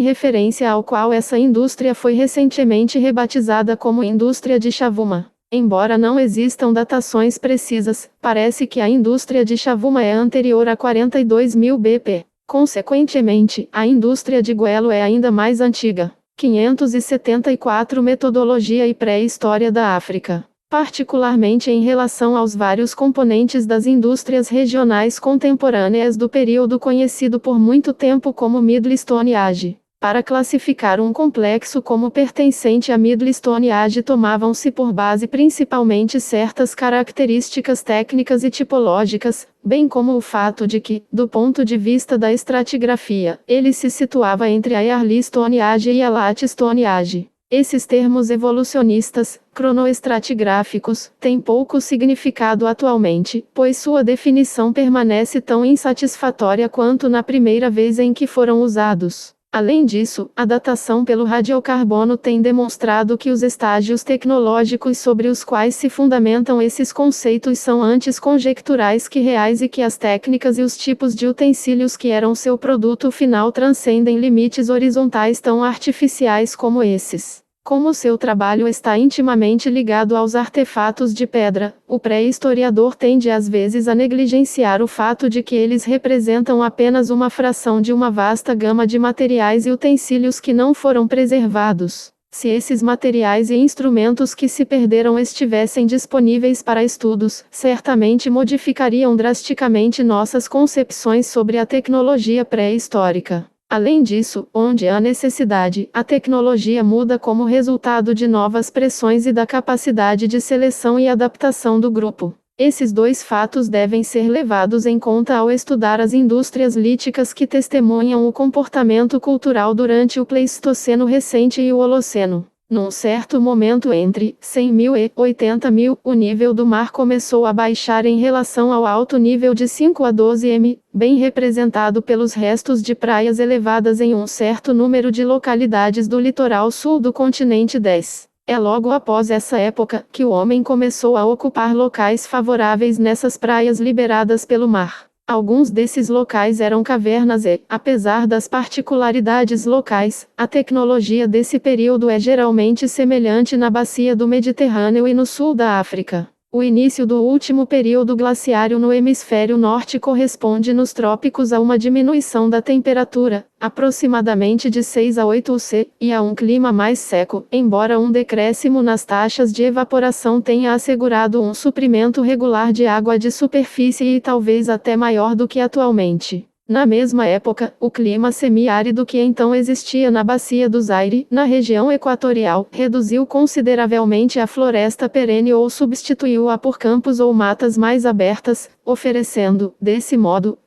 referência ao qual essa indústria foi recentemente rebatizada como Indústria de Chavuma. Embora não existam datações precisas, parece que a indústria de Chavuma é anterior a 42.000 BP. Consequentemente, a indústria de Guelo é ainda mais antiga. 574 Metodologia e pré-história da África. Particularmente em relação aos vários componentes das indústrias regionais contemporâneas do período conhecido por muito tempo como Middle Stone Age. Para classificar um complexo como pertencente a Middle Stone Age tomavam-se por base principalmente certas características técnicas e tipológicas, bem como o fato de que, do ponto de vista da estratigrafia, ele se situava entre a Early Stone Age e a Late Stone Age. Esses termos evolucionistas, cronoestratigráficos, têm pouco significado atualmente, pois sua definição permanece tão insatisfatória quanto na primeira vez em que foram usados. Além disso, a datação pelo radiocarbono tem demonstrado que os estágios tecnológicos sobre os quais se fundamentam esses conceitos são antes conjecturais que reais e que as técnicas e os tipos de utensílios que eram seu produto final transcendem limites horizontais tão artificiais como esses. Como seu trabalho está intimamente ligado aos artefatos de pedra, o pré-historiador tende às vezes a negligenciar o fato de que eles representam apenas uma fração de uma vasta gama de materiais e utensílios que não foram preservados. Se esses materiais e instrumentos que se perderam estivessem disponíveis para estudos, certamente modificariam drasticamente nossas concepções sobre a tecnologia pré-histórica. Além disso, onde há necessidade, a tecnologia muda como resultado de novas pressões e da capacidade de seleção e adaptação do grupo. Esses dois fatos devem ser levados em conta ao estudar as indústrias líticas que testemunham o comportamento cultural durante o Pleistoceno recente e o Holoceno. Num certo momento entre 100.000 e 80.000, o nível do mar começou a baixar em relação ao alto nível de 5 a 12 m, bem representado pelos restos de praias elevadas em um certo número de localidades do litoral sul do continente 10. É logo após essa época que o homem começou a ocupar locais favoráveis nessas praias liberadas pelo mar. Alguns desses locais eram cavernas e, apesar das particularidades locais, a tecnologia desse período é geralmente semelhante na bacia do Mediterrâneo e no sul da África. O início do último período glaciário no hemisfério norte corresponde nos trópicos a uma diminuição da temperatura, aproximadamente de 6 a 8 C, e a um clima mais seco, embora um decréscimo nas taxas de evaporação tenha assegurado um suprimento regular de água de superfície e talvez até maior do que atualmente. Na mesma época, o clima semiárido que então existia na bacia do Zaire, na região equatorial, reduziu consideravelmente a floresta perene ou substituiu-a por campos ou matas mais abertas, oferecendo, desse modo,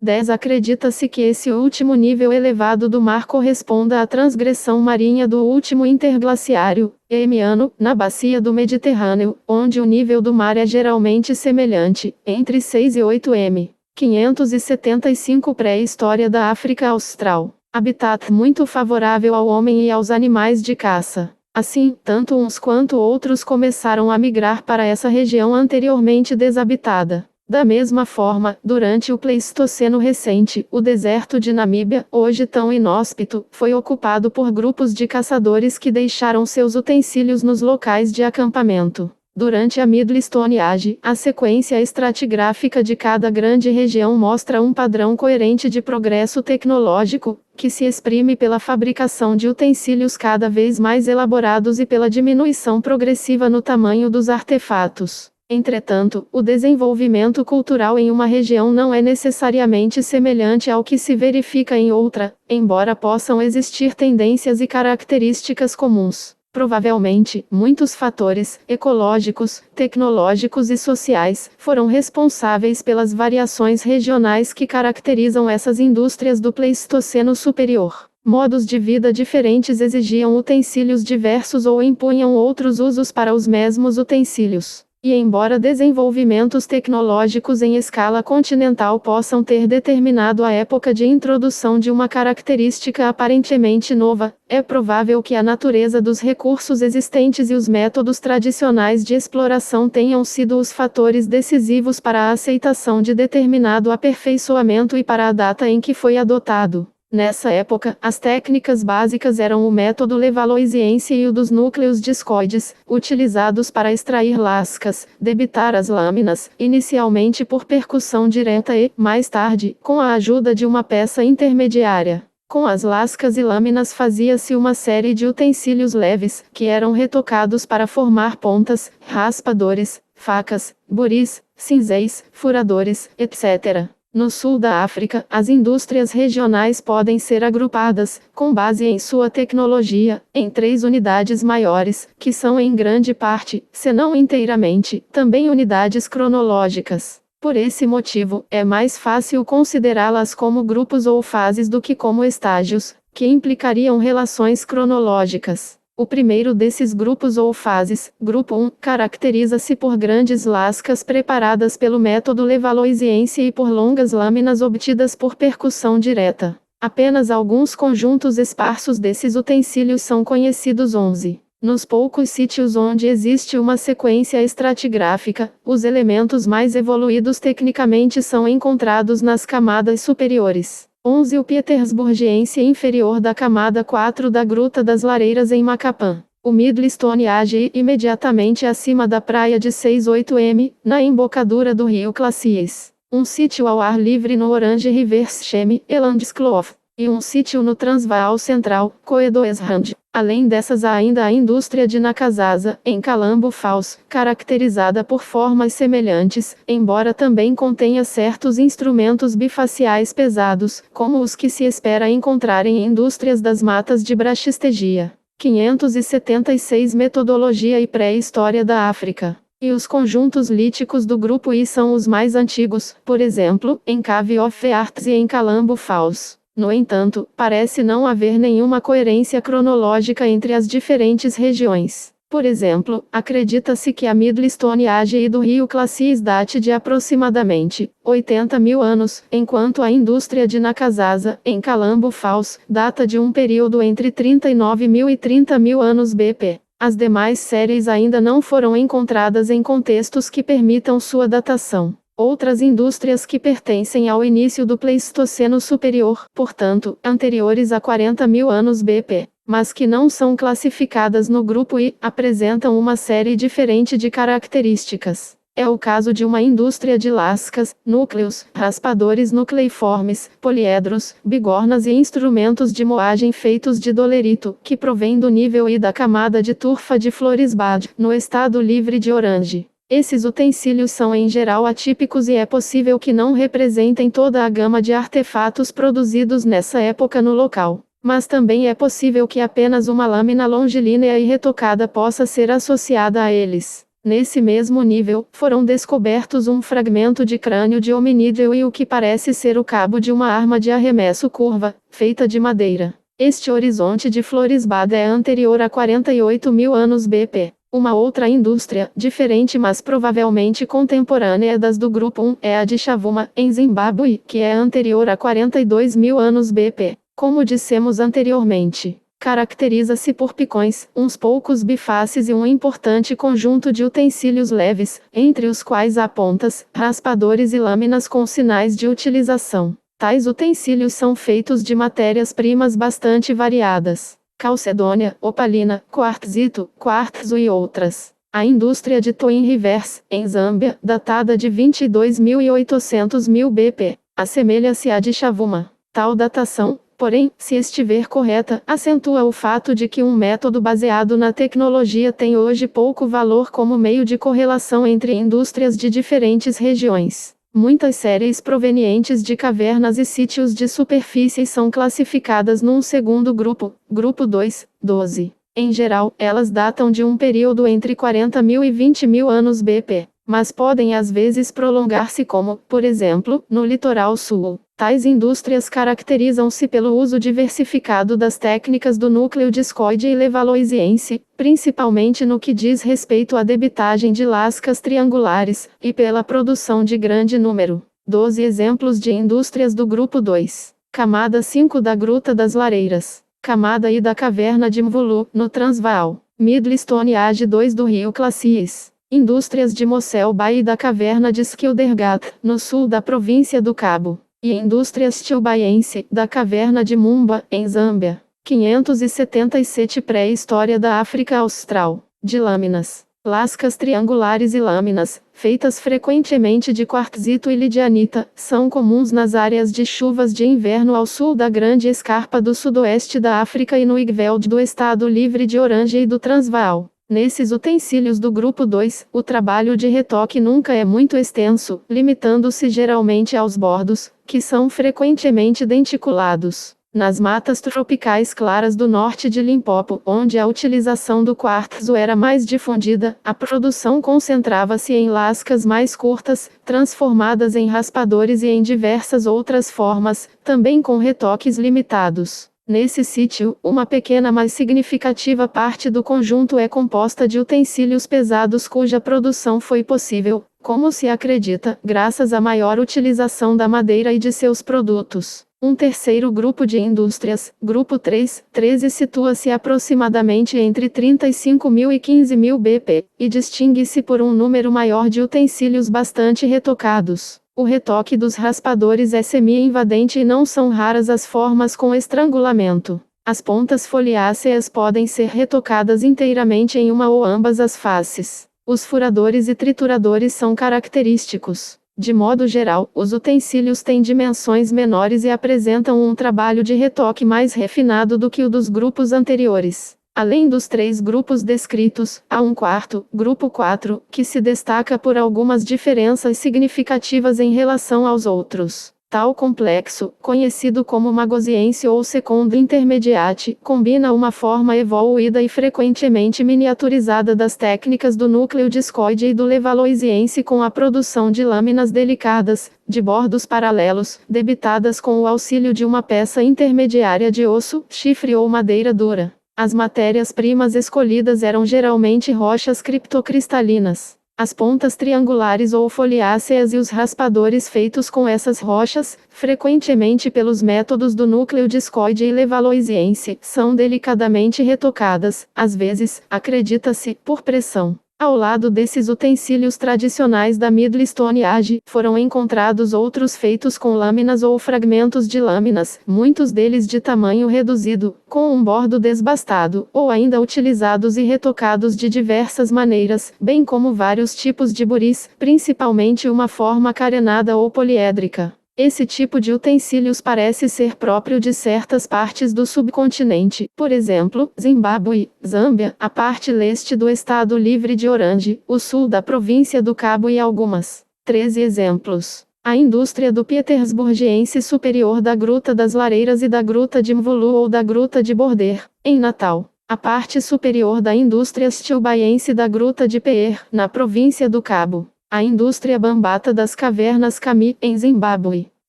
10 Acredita-se que esse último nível elevado do mar corresponda à transgressão marinha do último interglaciário, Eemiano, na bacia do Mediterrâneo, onde o nível do mar é geralmente semelhante, entre 6 e 8 m. 575 Pré-história da África Austral. Habitat muito favorável ao homem e aos animais de caça. Assim, tanto uns quanto outros começaram a migrar para essa região anteriormente desabitada. Da mesma forma, durante o Pleistoceno recente, o deserto de Namíbia, hoje tão inóspito, foi ocupado por grupos de caçadores que deixaram seus utensílios nos locais de acampamento. Durante a Middle Stone Age, a sequência estratigráfica de cada grande região mostra um padrão coerente de progresso tecnológico, que se exprime pela fabricação de utensílios cada vez mais elaborados e pela diminuição progressiva no tamanho dos artefatos. Entretanto, o desenvolvimento cultural em uma região não é necessariamente semelhante ao que se verifica em outra, embora possam existir tendências e características comuns. Provavelmente, muitos fatores, ecológicos, tecnológicos e sociais, foram responsáveis pelas variações regionais que caracterizam essas indústrias do Pleistoceno superior. Modos de vida diferentes exigiam utensílios diversos ou impunham outros usos para os mesmos utensílios. E embora desenvolvimentos tecnológicos em escala continental possam ter determinado a época de introdução de uma característica aparentemente nova, é provável que a natureza dos recursos existentes e os métodos tradicionais de exploração tenham sido os fatores decisivos para a aceitação de determinado aperfeiçoamento e para a data em que foi adotado. Nessa época, as técnicas básicas eram o método levalloisiense e o dos núcleos discoides, utilizados para extrair lascas, debitar as lâminas, inicialmente por percussão direta e, mais tarde, com a ajuda de uma peça intermediária. Com as lascas e lâminas fazia-se uma série de utensílios leves, que eram retocados para formar pontas, raspadores, facas, buris, cinzéis, furadores, etc. No sul da África, as indústrias regionais podem ser agrupadas, com base em sua tecnologia, em 3 unidades maiores, que são em grande parte, se não inteiramente, também unidades cronológicas. Por esse motivo, é mais fácil considerá-las como grupos ou fases do que como estágios, que implicariam relações cronológicas. O primeiro desses grupos ou fases, grupo 1, caracteriza-se por grandes lascas preparadas pelo método levalloisiense e por longas lâminas obtidas por percussão direta. Apenas alguns conjuntos esparsos desses utensílios são conhecidos. 11. Nos poucos sítios onde existe uma sequência estratigráfica, os elementos mais evoluídos tecnicamente são encontrados nas camadas superiores. 11. O Pietersburgiense inferior da camada 4 da Gruta das Lareiras em Macapã. O Middlestone age imediatamente acima da praia de 68m, na embocadura do rio Clacies. Um sítio ao ar livre no Orange River Scheme, Elandskloof, e um sítio no Transvaal Central, Coedoesrand. Além dessas há ainda a indústria de Nakasasa, em Calambo Falls, caracterizada por formas semelhantes, embora também contenha certos instrumentos bifaciais pesados, como os que se espera encontrar em indústrias das matas de braxistegia. 576 Metodologia e pré-história da África. E os conjuntos líticos do grupo I são os mais antigos, por exemplo, em Cave of Arts e em Calambo Falls. No entanto, parece não haver nenhuma coerência cronológica entre as diferentes regiões. Por exemplo, acredita-se que a Middlestone Age do rio Clacies date de aproximadamente 80.000 anos, enquanto a indústria de Nakasasa, em Calambo Falls, data de um período entre 39.000 e 30.000 anos BP. As demais séries ainda não foram encontradas em contextos que permitam sua datação. Outras indústrias que pertencem ao início do Pleistoceno Superior, portanto, anteriores a 40.000 anos BP, mas que não são classificadas no grupo I, apresentam uma série diferente de características. É o caso de uma indústria de lascas, núcleos, raspadores nucleiformes, poliedros, bigornas e instrumentos de moagem feitos de dolerito, que provém do nível I da camada de turfa de Florisbad, no estado livre de Orange. Esses utensílios são em geral atípicos e é possível que não representem toda a gama de artefatos produzidos nessa época no local. Mas também é possível que apenas uma lâmina longilínea e retocada possa ser associada a eles. Nesse mesmo nível, foram descobertos um fragmento de crânio de hominídeo e o que parece ser o cabo de uma arma de arremesso curva, feita de madeira. Este horizonte de Florisbad é anterior a 48.000 anos BP. Uma outra indústria, diferente mas provavelmente contemporânea das do grupo 1, é a de Chavuma, em Zimbábue, que é anterior a 42.000 anos BP. Como dissemos anteriormente, caracteriza-se por picões, uns poucos bifaces e um importante conjunto de utensílios leves, entre os quais há pontas, raspadores e lâminas com sinais de utilização. Tais utensílios são feitos de matérias-primas bastante variadas. Calcedônia, opalina, quartzito, quartzo e outras. A indústria de Twin Rivers, em Zâmbia, datada de 22.800 BP, assemelha-se à de Chavuma. Tal datação, porém, se estiver correta, acentua o fato de que um método baseado na tecnologia tem hoje pouco valor como meio de correlação entre indústrias de diferentes regiões. Muitas séries provenientes de cavernas e sítios de superfície são classificadas num segundo grupo, grupo 2, 12. Em geral, elas datam de um período entre 40.000 e 20.000 anos BP, mas podem às vezes prolongar-se como, por exemplo, no litoral sul. Tais indústrias caracterizam-se pelo uso diversificado das técnicas do núcleo discoide e levaloisiense, principalmente no que diz respeito à debitagem de lascas triangulares, e pela produção de grande número. 12 exemplos de indústrias do grupo 2. Camada 5 da Gruta das Lareiras. Camada I da Caverna de Mvulu, no Transvaal. Middlestone Age 2 do rio Clacies. Indústrias de Mossel Bay e da Caverna de Skildergat, no sul da província do Cabo. E Indústrias Tilbaense, da Caverna de Mumba, em Zâmbia. 577 Pré-história da África Austral. De lâminas. Lascas triangulares e lâminas, feitas frequentemente de quartzito e lidianita, são comuns nas áreas de chuvas de inverno ao sul da Grande Escarpa do sudoeste da África e no Igveld do estado livre de Orange e do Transvaal. Nesses utensílios do grupo 2, o trabalho de retoque nunca é muito extenso, limitando-se geralmente aos bordos, que são frequentemente denticulados. Nas matas tropicais claras do norte de Limpopo, onde a utilização do quartzo era mais difundida, a produção concentrava-se em lascas mais curtas, transformadas em raspadores e em diversas outras formas, também com retoques limitados. Nesse sítio, uma pequena mas significativa parte do conjunto é composta de utensílios pesados cuja produção foi possível, como se acredita, graças à maior utilização da madeira e de seus produtos. Um terceiro grupo de indústrias, grupo 3, 13, situa-se aproximadamente entre 35.000 e 15.000 BP, e distingue-se por um número maior de utensílios bastante retocados. O retoque dos raspadores é semi-invadente e não são raras as formas com estrangulamento. As pontas foliáceas podem ser retocadas inteiramente em uma ou ambas as faces. Os furadores e trituradores são característicos. De modo geral, os utensílios têm dimensões menores e apresentam um trabalho de retoque mais refinado do que o dos grupos anteriores. Além dos 3 grupos descritos, há um quarto, grupo 4, que se destaca por algumas diferenças significativas em relação aos outros. Tal complexo, conhecido como Magosiense ou Secondo Intermediate, combina uma forma evoluída e frequentemente miniaturizada das técnicas do núcleo discoide e do Levalloisiense com a produção de lâminas delicadas, de bordos paralelos, debitadas com o auxílio de uma peça intermediária de osso, chifre ou madeira dura. As matérias-primas escolhidas eram geralmente rochas criptocristalinas. As pontas triangulares ou foliáceas e os raspadores feitos com essas rochas, frequentemente pelos métodos do núcleo discoide e levalloisiense, são delicadamente retocadas, às vezes, acredita-se, por pressão. Ao lado desses utensílios tradicionais da Middle Stone Age, foram encontrados outros feitos com lâminas ou fragmentos de lâminas, muitos deles de tamanho reduzido, com um bordo desbastado, ou ainda utilizados e retocados de diversas maneiras, bem como vários tipos de buris, principalmente uma forma carenada ou poliédrica. Esse tipo de utensílios parece ser próprio de certas partes do subcontinente, por exemplo, Zimbábue, Zâmbia, a parte leste do estado livre de Orange, o sul da província do Cabo e algumas. 13 exemplos. A indústria do Pietersburgiense superior da Gruta das Lareiras e da Gruta de Mvulu ou da Gruta de Border, em Natal. A parte superior da indústria stilbaiense da Gruta de Peer, na província do Cabo. A indústria bambata das cavernas Kami, em Zimbábue.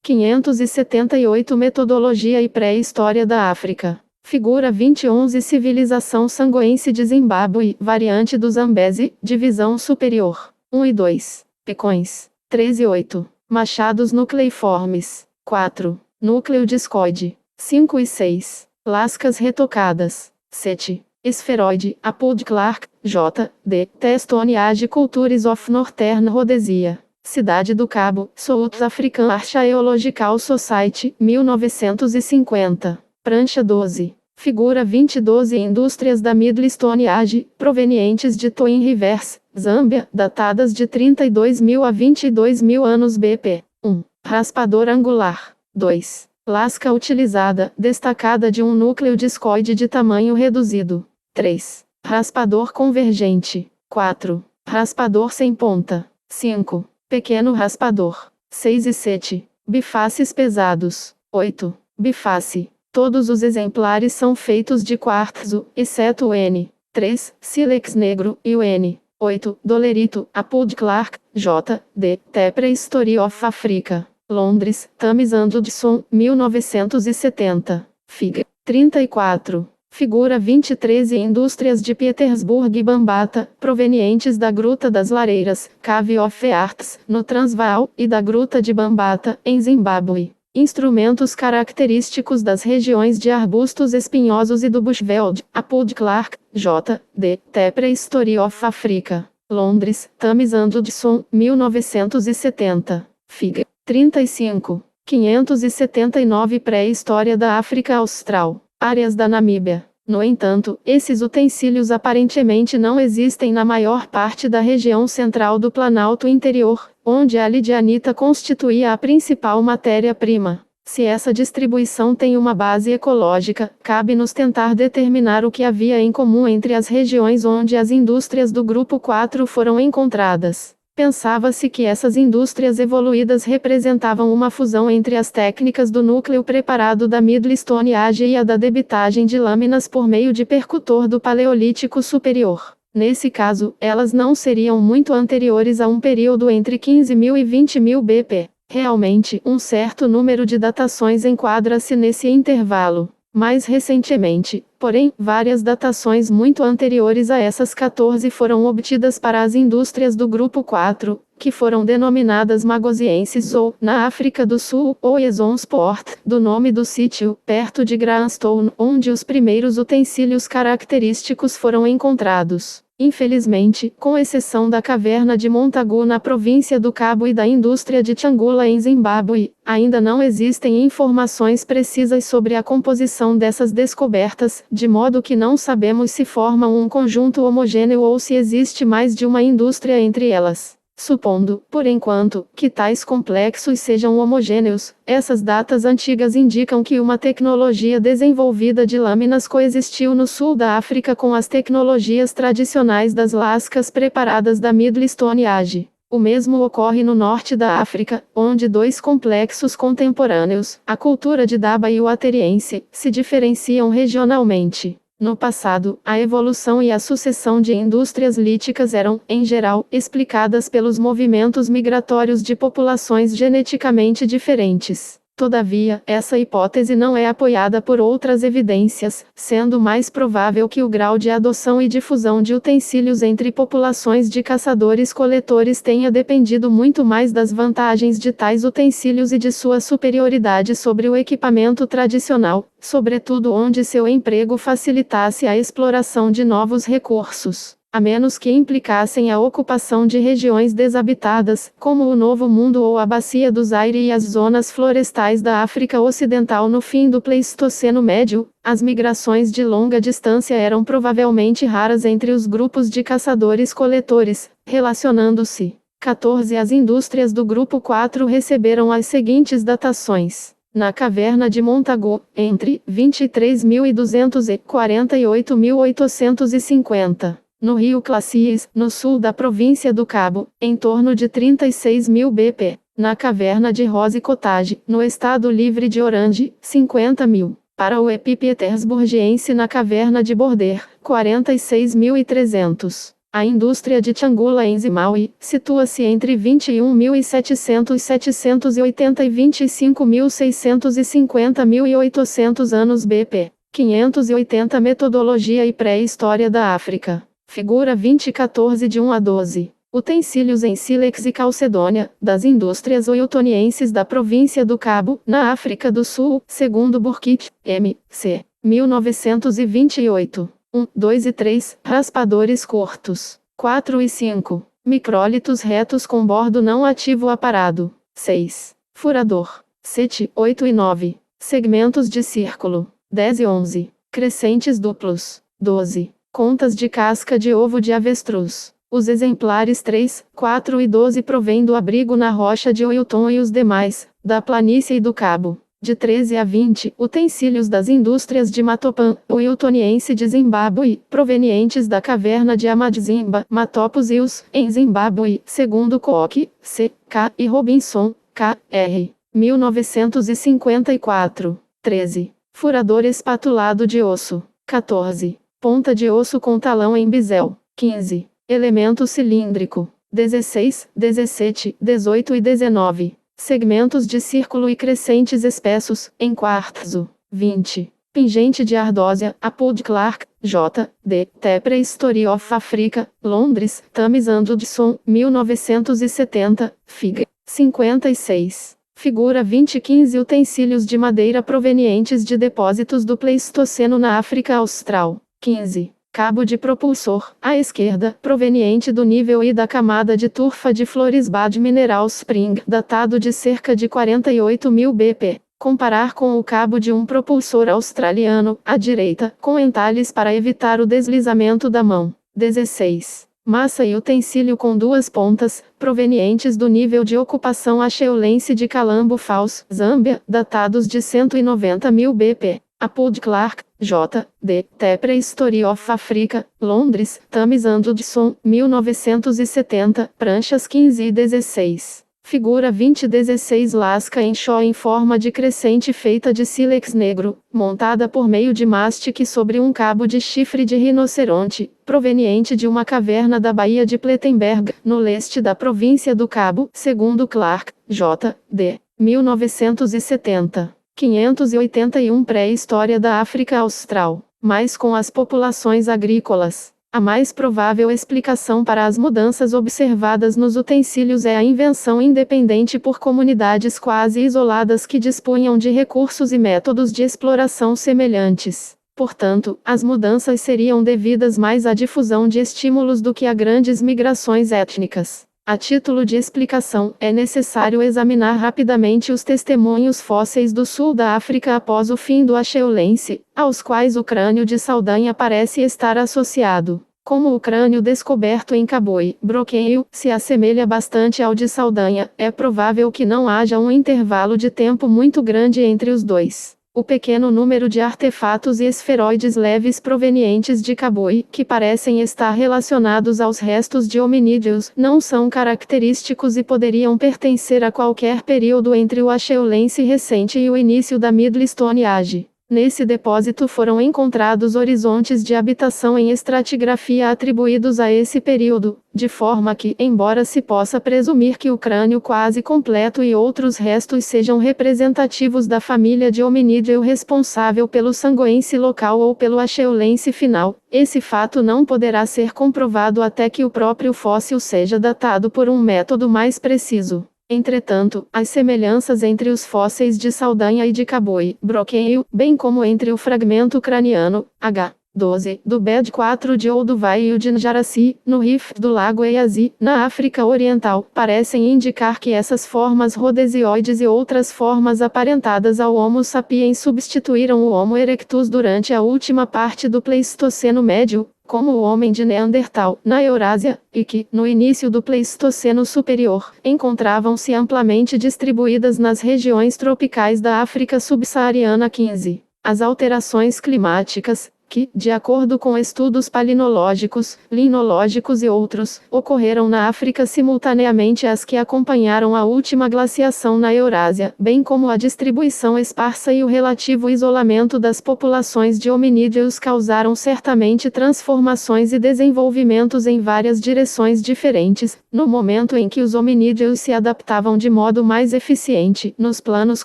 578 Metodologia e pré-história da África. Figura 2011 Civilização sangoense de Zimbábue, variante do Zambeze, divisão superior. 1 e 2. Picões. 13 e 8. Machados nucleiformes. 4. Núcleo discoide. 5 e 6. Lascas retocadas. 7. Esferoide, Apud Clark, J. D. Testone Age Cultures of Northern Rhodesia. Cidade do Cabo, South African Archaeological Society, 1950. Prancha 12. Figura 2012 Indústrias da Middle Stone Age, provenientes de Twin Rivers, Zâmbia, datadas de 32.000 a 22.000 anos BP. 1. Raspador angular. 2. Lasca utilizada, destacada de um núcleo discoide de tamanho reduzido. 3. Raspador convergente. 4. Raspador sem ponta. 5. Pequeno raspador. 6 e 7. Bifaces pesados. 8. Biface. Todos os exemplares são feitos de quartzo, exceto o N. 3. Sílex negro, e o N. 8. Dolerito, Apud Clark, J. D. The Prehistory of Africa. Londres, Thames and Hudson, 1970. Fig. 34. Figura 23 Indústrias de Pietersburg e Bambata, provenientes da Gruta das Lareiras, Cave of Arts, no Transvaal, e da Gruta de Bambata, em Zimbábue. Instrumentos característicos das regiões de arbustos espinhosos e do Bushveld, Apud Clark, J. D. The Prehistory of Africa. Londres, Thames and Hudson, 1970. Fig. 35. 579 Pré-história da África Austral. Áreas da Namíbia. No entanto, esses utensílios aparentemente não existem na maior parte da região central do Planalto Interior, onde a lidianita constituía a principal matéria-prima. Se essa distribuição tem uma base ecológica, cabe-nos tentar determinar o que havia em comum entre as regiões onde as indústrias do Grupo 4 foram encontradas. Pensava-se que essas indústrias evoluídas representavam uma fusão entre as técnicas do núcleo preparado da Middle Stone Age e a da debitagem de lâminas por meio de percutor do Paleolítico Superior. Nesse caso, elas não seriam muito anteriores a um período entre 15.000 e 20.000 BP. Realmente, um certo número de datações enquadra-se nesse intervalo. Mais recentemente, porém, várias datações muito anteriores a essas 14 foram obtidas para as indústrias do Grupo 4, que foram denominadas Magosienses ou, na África do Sul, Oesonsport, do nome do sítio, perto de Grahamstown, onde os primeiros utensílios característicos foram encontrados. Infelizmente, com exceção da caverna de Montagu na província do Cabo e da indústria de Changula em Zimbábue, ainda não existem informações precisas sobre a composição dessas descobertas, de modo que não sabemos se formam um conjunto homogêneo ou se existe mais de uma indústria entre elas. Supondo, por enquanto, que tais complexos sejam homogêneos, essas datas antigas indicam que uma tecnologia desenvolvida de lâminas coexistiu no sul da África com as tecnologias tradicionais das lascas preparadas da Middle Stone Age. O mesmo ocorre no norte da África, onde dois complexos contemporâneos, a cultura de Daba e o Ateriense, se diferenciam regionalmente. No passado, a evolução e a sucessão de indústrias líticas eram, em geral, explicadas pelos movimentos migratórios de populações geneticamente diferentes. Todavia, essa hipótese não é apoiada por outras evidências, sendo mais provável que o grau de adoção e difusão de utensílios entre populações de caçadores-coletores tenha dependido muito mais das vantagens de tais utensílios e de sua superioridade sobre o equipamento tradicional, sobretudo onde seu emprego facilitasse a exploração de novos recursos, a menos que implicassem a ocupação de regiões desabitadas, como o Novo Mundo ou a Bacia do Zaire e as zonas florestais da África Ocidental no fim do Pleistoceno Médio. As migrações de longa distância eram provavelmente raras entre os grupos de caçadores-coletores, relacionando-se. 14 As indústrias do grupo 4 receberam as seguintes datações. Na caverna de Montagu, entre 23.200 e 48.850. No rio Clacies, no sul da província do Cabo, em torno de 36.000 BP. Na caverna de Rose Cottage, no estado livre de Orange, 50.000. Para o Epipetersburgiense na caverna de Border, 46.300. A indústria de Changula em Zimbábue situa-se entre 21.700 e 780 e 25.650 anos BP. 580 Metodologia e Pré-História da África. Figura 2014 de 1 a 12. Utensílios em sílex e calcedônia, das indústrias wiltonienses da província do Cabo, na África do Sul, segundo Burkitt, M.C. 1928. 1, 2 e 3. Raspadores curtos. 4 e 5. Micrólitos retos com bordo não ativo aparado. 6. Furador. 7, 8 e 9. Segmentos de círculo. 10 e 11. Crescentes duplos. 12. Contas de casca de ovo de avestruz. Os exemplares 3, 4 e 12 provêm do abrigo na rocha de Wilton e os demais, da planície e do Cabo. De 13 a 20, utensílios das indústrias de Matopan, wiltoniense de Zimbábue, provenientes da caverna de Amadzimba, Matopos Hills, em Zimbábue, segundo Koch, C. K. e Robinson, K. R. 1954. 13. Furador espatulado de osso. 14. Ponta de osso com talão em bisel. 15. Elemento cilíndrico. 16, 17, 18 e 19. Segmentos de círculo e crescentes espessos, em quartzo. 20. Pingente de ardósia, Apud Clark, J. D. The Prehistory of Africa, Londres, Thames and Hudson, 1970, Fig. 56. Figura 2015 Utensílios de madeira provenientes de depósitos do Pleistoceno na África Austral. 15. Cabo de propulsor, à esquerda, proveniente do nível I da camada de turfa de Floresbad Mineral Spring, datado de cerca de 48.000 BP. Comparar com o cabo de um propulsor australiano, à direita, com entalhes para evitar o deslizamento da mão. 16. Massa e utensílio com duas pontas, provenientes do nível de ocupação acheulense de Calambo Falls, Zâmbia, datados de 190.000 BP. Apud Clark, J. D. The Prehistory of Africa, Londres, Thames and Hudson, 1970, pranchas 15 e 16. Figura 2016 lasca em chó em forma de crescente feita de sílex negro, montada por meio de mastic sobre um cabo de chifre de rinoceronte, proveniente de uma caverna da Baía de Plettenberg, no leste da província do Cabo, segundo Clark, J. D. 1970. 581 Pré-História da África Austral, mas com as populações agrícolas. A mais provável explicação para as mudanças observadas nos utensílios é a invenção independente por comunidades quase isoladas que dispunham de recursos e métodos de exploração semelhantes. Portanto, as mudanças seriam devidas mais à difusão de estímulos do que a grandes migrações étnicas. A título de explicação, é necessário examinar rapidamente os testemunhos fósseis do sul da África após o fim do Acheulense, aos quais o crânio de Saldanha parece estar associado. Como o crânio descoberto em Kabwe, Brokenhill, se assemelha bastante ao de Saldanha, é provável que não haja um intervalo de tempo muito grande entre os dois. O pequeno número de artefatos e esferoides leves provenientes de Kabwe, que parecem estar relacionados aos restos de hominídeos, não são característicos e poderiam pertencer a qualquer período entre o Acheulense recente e o início da Middle Stone Age. Nesse depósito foram encontrados horizontes de habitação em estratigrafia atribuídos a esse período, de forma que, embora se possa presumir que o crânio quase completo e outros restos sejam representativos da família de hominídeo responsável pelo sanguense local ou pelo acheulense final, esse fato não poderá ser comprovado até que o próprio fóssil seja datado por um método mais preciso. Entretanto, as semelhanças entre os fósseis de Saldanha e de Kabwe, Brokenhill, bem como entre o fragmento craniano, H12, do Bed 4 de Olduvai e o de Njaraci, no Rift do Lago Eyazi, na África Oriental, parecem indicar que essas formas rhodesioides e outras formas aparentadas ao Homo sapiens substituíram o Homo erectus durante a última parte do Pleistoceno Médio, como o homem de Neandertal, na Eurásia, e que, no início do Pleistoceno Superior, encontravam-se amplamente distribuídas nas regiões tropicais da África subsaariana 15. As alterações climáticas, que, de acordo com estudos palinológicos, limnológicos e outros, ocorreram na África simultaneamente às que acompanharam a última glaciação na Eurásia, bem como a distribuição esparsa e o relativo isolamento das populações de hominídeos causaram certamente transformações e desenvolvimentos em várias direções diferentes, no momento em que os hominídeos se adaptavam de modo mais eficiente, nos planos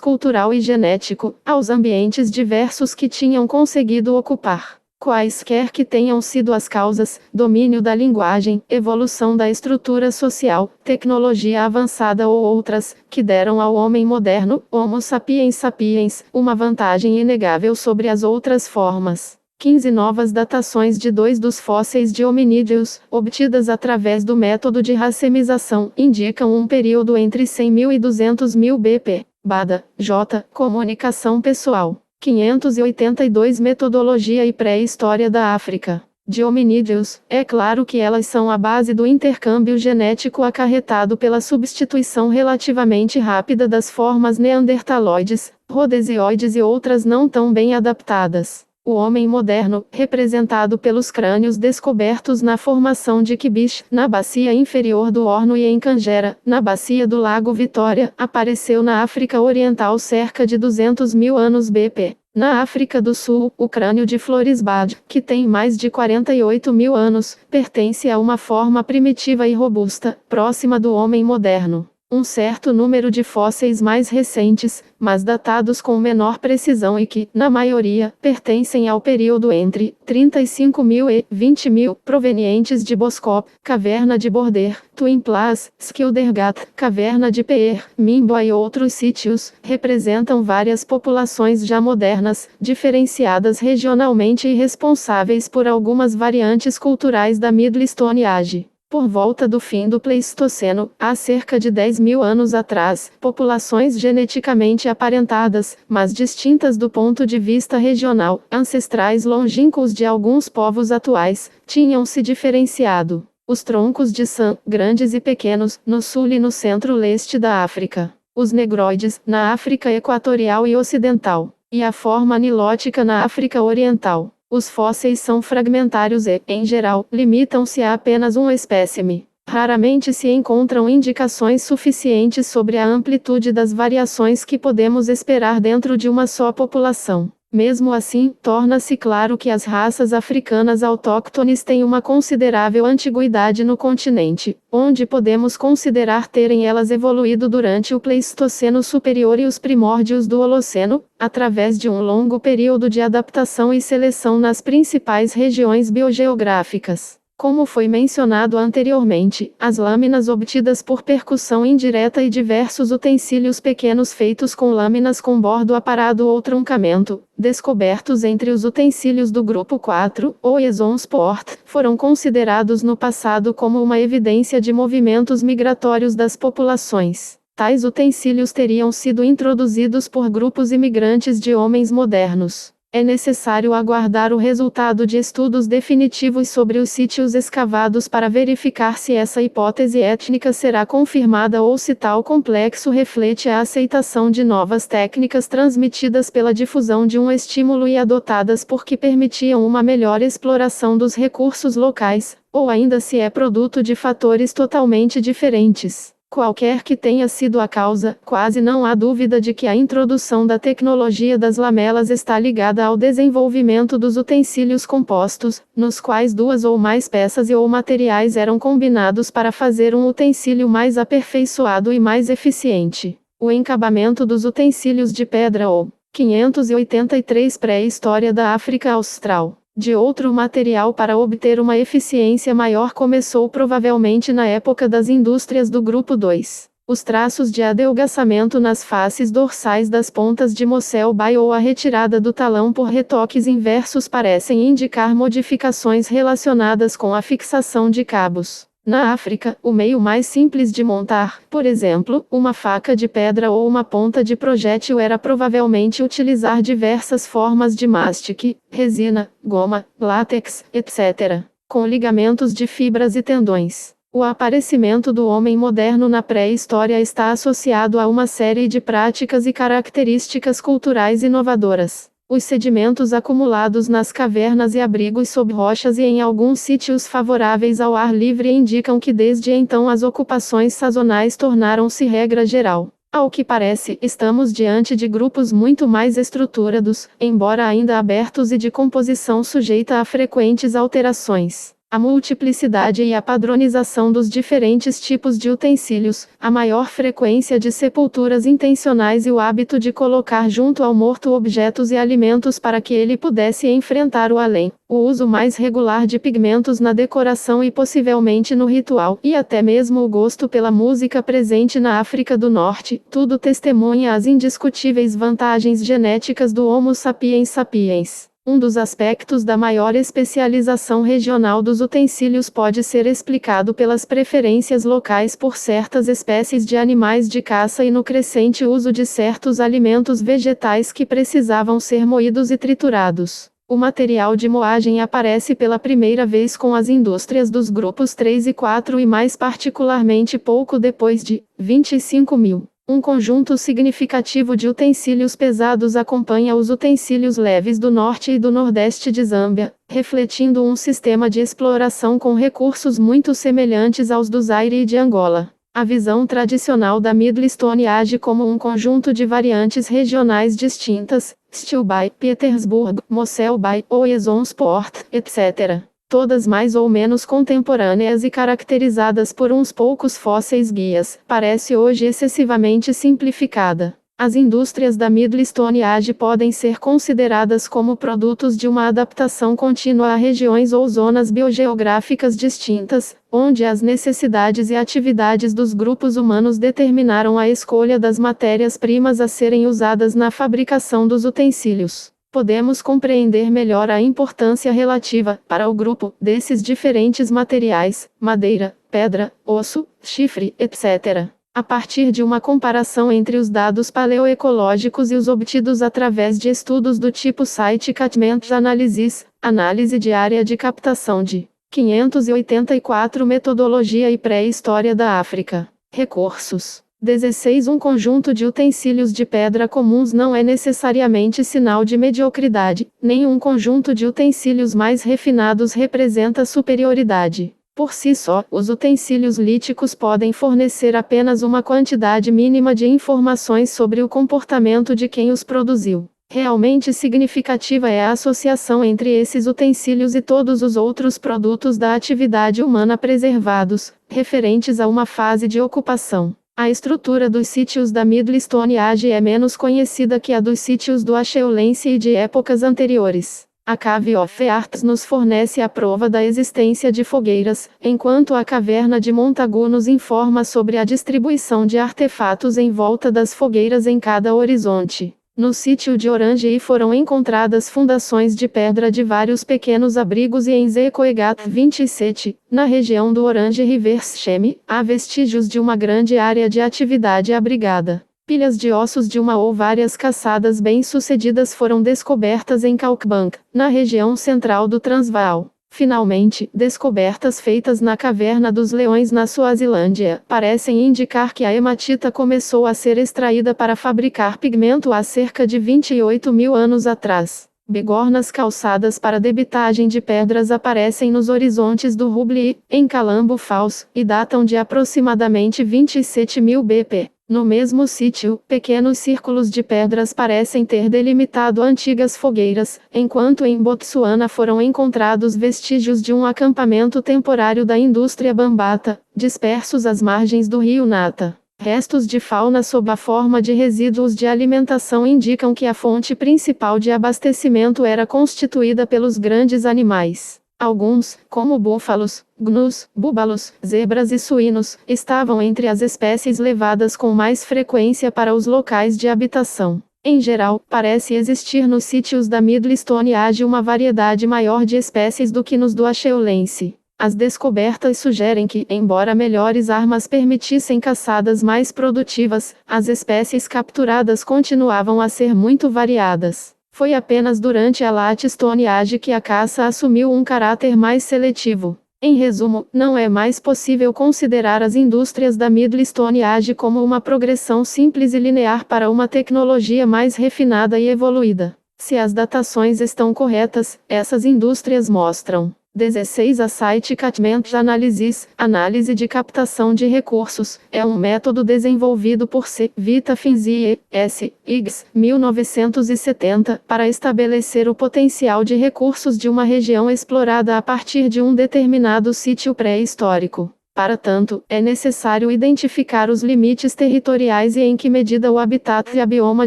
cultural e genético, aos ambientes diversos que tinham conseguido ocupar. Quaisquer que tenham sido as causas, domínio da linguagem, evolução da estrutura social, tecnologia avançada ou outras, que deram ao homem moderno, Homo sapiens sapiens, uma vantagem inegável sobre as outras formas. 15 novas datações de 2 dos fósseis de hominídeos, obtidas através do método de racemização, indicam um período entre 100.000 e 200.000 BP. Bada, J. Comunicação pessoal. 582 Metodologia e pré-história da África. De hominídeos, é claro que elas são a base do intercâmbio genético acarretado pela substituição relativamente rápida das formas neandertaloides, rhodesioides e outras não tão bem adaptadas. O homem moderno, representado pelos crânios descobertos na formação de Kibish, na bacia inferior do Horno e em Canjera, na bacia do Lago Vitória, apareceu na África Oriental cerca de 200.000 anos BP. Na África do Sul, o crânio de Florisbad, que tem mais de 48.000 anos, pertence a uma forma primitiva e robusta, próxima do homem moderno. Um certo número de fósseis mais recentes, mas datados com menor precisão e que, na maioria, pertencem ao período entre 35.000 e 20.000, provenientes de Boskop, Caverna de Border, Twin Plaza, Skildergat, Caverna de Peer, Mimboa e outros sítios, representam várias populações já modernas, diferenciadas regionalmente e responsáveis por algumas variantes culturais da Middle Stone Age. Por volta do fim do Pleistoceno, há cerca de 10.000 anos atrás, populações geneticamente aparentadas, mas distintas do ponto de vista regional, ancestrais longínquos de alguns povos atuais, tinham se diferenciado. Os troncos de Sã, grandes e pequenos, no sul e no centro-leste da África. Os negroides, na África equatorial e ocidental. E a forma nilótica na África oriental. Os fósseis são fragmentários e, em geral, limitam-se a apenas um espécime. Raramente se encontram indicações suficientes sobre a amplitude das variações que podemos esperar dentro de uma só população. Mesmo assim, torna-se claro que as raças africanas autóctones têm uma considerável antiguidade no continente, onde podemos considerar terem elas evoluído durante o Pleistoceno Superior e os primórdios do Holoceno, através de um longo período de adaptação e seleção nas principais regiões biogeográficas. Como foi mencionado anteriormente, as lâminas obtidas por percussão indireta e diversos utensílios pequenos feitos com lâminas com bordo aparado ou truncamento, descobertos entre os utensílios do grupo 4, ou Esonsport, foram considerados no passado como uma evidência de movimentos migratórios das populações. Tais utensílios teriam sido introduzidos por grupos imigrantes de homens modernos. É necessário aguardar o resultado de estudos definitivos sobre os sítios escavados para verificar se essa hipótese étnica será confirmada ou se tal complexo reflete a aceitação de novas técnicas transmitidas pela difusão de um estímulo e adotadas porque permitiam uma melhor exploração dos recursos locais, ou ainda se é produto de fatores totalmente diferentes. Qualquer que tenha sido a causa, quase não há dúvida de que a introdução da tecnologia das lamelas está ligada ao desenvolvimento dos utensílios compostos, nos quais duas ou mais peças ou materiais eram combinados para fazer um utensílio mais aperfeiçoado e mais eficiente. O encabamento dos utensílios de pedra ou 583 Pré-história da África Austral de outro material para obter uma eficiência maior começou provavelmente na época das indústrias do grupo 2. Os traços de adelgaçamento nas faces dorsais das pontas de Mossel Bay ou a retirada do talão por retoques inversos parecem indicar modificações relacionadas com a fixação de cabos. Na África, o meio mais simples de montar, por exemplo, uma faca de pedra ou uma ponta de projétil era provavelmente utilizar diversas formas de mastique, resina, goma, látex, etc., com ligamentos de fibras e tendões. O aparecimento do homem moderno na pré-história está associado a uma série de práticas e características culturais inovadoras. Os sedimentos acumulados nas cavernas e abrigos sob rochas e em alguns sítios favoráveis ao ar livre indicam que desde então as ocupações sazonais tornaram-se regra geral. Ao que parece, estamos diante de grupos muito mais estruturados, embora ainda abertos e de composição sujeita a frequentes alterações. A multiplicidade e a padronização dos diferentes tipos de utensílios, a maior frequência de sepulturas intencionais e o hábito de colocar junto ao morto objetos e alimentos para que ele pudesse enfrentar o além, o uso mais regular de pigmentos na decoração e possivelmente no ritual, e até mesmo o gosto pela música presente na África do Norte, tudo testemunha as indiscutíveis vantagens genéticas do Homo sapiens sapiens. Um dos aspectos da maior especialização regional dos utensílios pode ser explicado pelas preferências locais por certas espécies de animais de caça e no crescente uso de certos alimentos vegetais que precisavam ser moídos e triturados. O material de moagem aparece pela primeira vez com as indústrias dos grupos 3 e 4 e mais particularmente pouco depois de 25.000. Um conjunto significativo de utensílios pesados acompanha os utensílios leves do norte e do nordeste de Zâmbia, refletindo um sistema de exploração com recursos muito semelhantes aos do Zaire e de Angola. A visão tradicional da Middle Stone age como um conjunto de variantes regionais distintas, Still Bay, Petersburg, Mossel Bay ou Esonsport, etc. Todas mais ou menos contemporâneas e caracterizadas por uns poucos fósseis guias, parece hoje excessivamente simplificada. As indústrias da Middle Stone Age podem ser consideradas como produtos de uma adaptação contínua a regiões ou zonas biogeográficas distintas, onde as necessidades e atividades dos grupos humanos determinaram a escolha das matérias-primas a serem usadas na fabricação dos utensílios. Podemos compreender melhor a importância relativa, para o grupo, desses diferentes materiais, madeira, pedra, osso, chifre, etc., a partir de uma comparação entre os dados paleoecológicos e os obtidos através de estudos do tipo Site Catchment Analysis, análise de área de captação de 584 Metodologia e pré-história da África. Recursos 16. Um conjunto de utensílios de pedra comuns não é necessariamente sinal de mediocridade, nem um conjunto de utensílios mais refinados representa superioridade. Por si só, os utensílios líticos podem fornecer apenas uma quantidade mínima de informações sobre o comportamento de quem os produziu. Realmente significativa é a associação entre esses utensílios e todos os outros produtos da atividade humana preservados, referentes a uma fase de ocupação. A estrutura dos sítios da Middle Stone Age é menos conhecida que a dos sítios do Acheulense e de épocas anteriores. A Cave of Arts nos fornece a prova da existência de fogueiras, enquanto a Caverna de Montagu nos informa sobre a distribuição de artefatos em volta das fogueiras em cada horizonte. No sítio de Orange foram encontradas fundações de pedra de vários pequenos abrigos e em Zekoegat 27, na região do Orange River Cheme, há vestígios de uma grande área de atividade abrigada. Pilhas de ossos de uma ou várias caçadas bem-sucedidas foram descobertas em Kalkbank, na região central do Transvaal. Finalmente, descobertas feitas na Caverna dos Leões na Suazilândia, parecem indicar que a hematita começou a ser extraída para fabricar pigmento há cerca de 28 mil anos atrás. Bigornas calçadas para debitagem de pedras aparecem nos horizontes do Hubli, em Calambo Falls, e datam de aproximadamente 27.000 BP. No mesmo sítio, pequenos círculos de pedras parecem ter delimitado antigas fogueiras, enquanto em Botsuana foram encontrados vestígios de um acampamento temporário da indústria Bambata, dispersos às margens do rio Nata. Restos de fauna sob a forma de resíduos de alimentação indicam que a fonte principal de abastecimento era constituída pelos grandes animais. Alguns, como búfalos, gnus, búbalos, zebras e suínos, estavam entre as espécies levadas com mais frequência para os locais de habitação. Em geral, parece existir nos sítios da Middle Stone Age uma variedade maior de espécies do que nos do Acheulense. As descobertas sugerem que, embora melhores armas permitissem caçadas mais produtivas, as espécies capturadas continuavam a ser muito variadas. Foi apenas durante a Late Stone Age que a caça assumiu um caráter mais seletivo. Em resumo, não é mais possível considerar as indústrias da Middle Stone Age como uma progressão simples e linear para uma tecnologia mais refinada e evoluída. Se as datações estão corretas, essas indústrias mostram 16. A Site Catchment Analysis, análise de captação de recursos, é um método desenvolvido por C. Vita Finzi e S. Iggs, 1970, para estabelecer o potencial de recursos de uma região explorada a partir de um determinado sítio pré-histórico. Para tanto, é necessário identificar os limites territoriais e em que medida o habitat e a bioma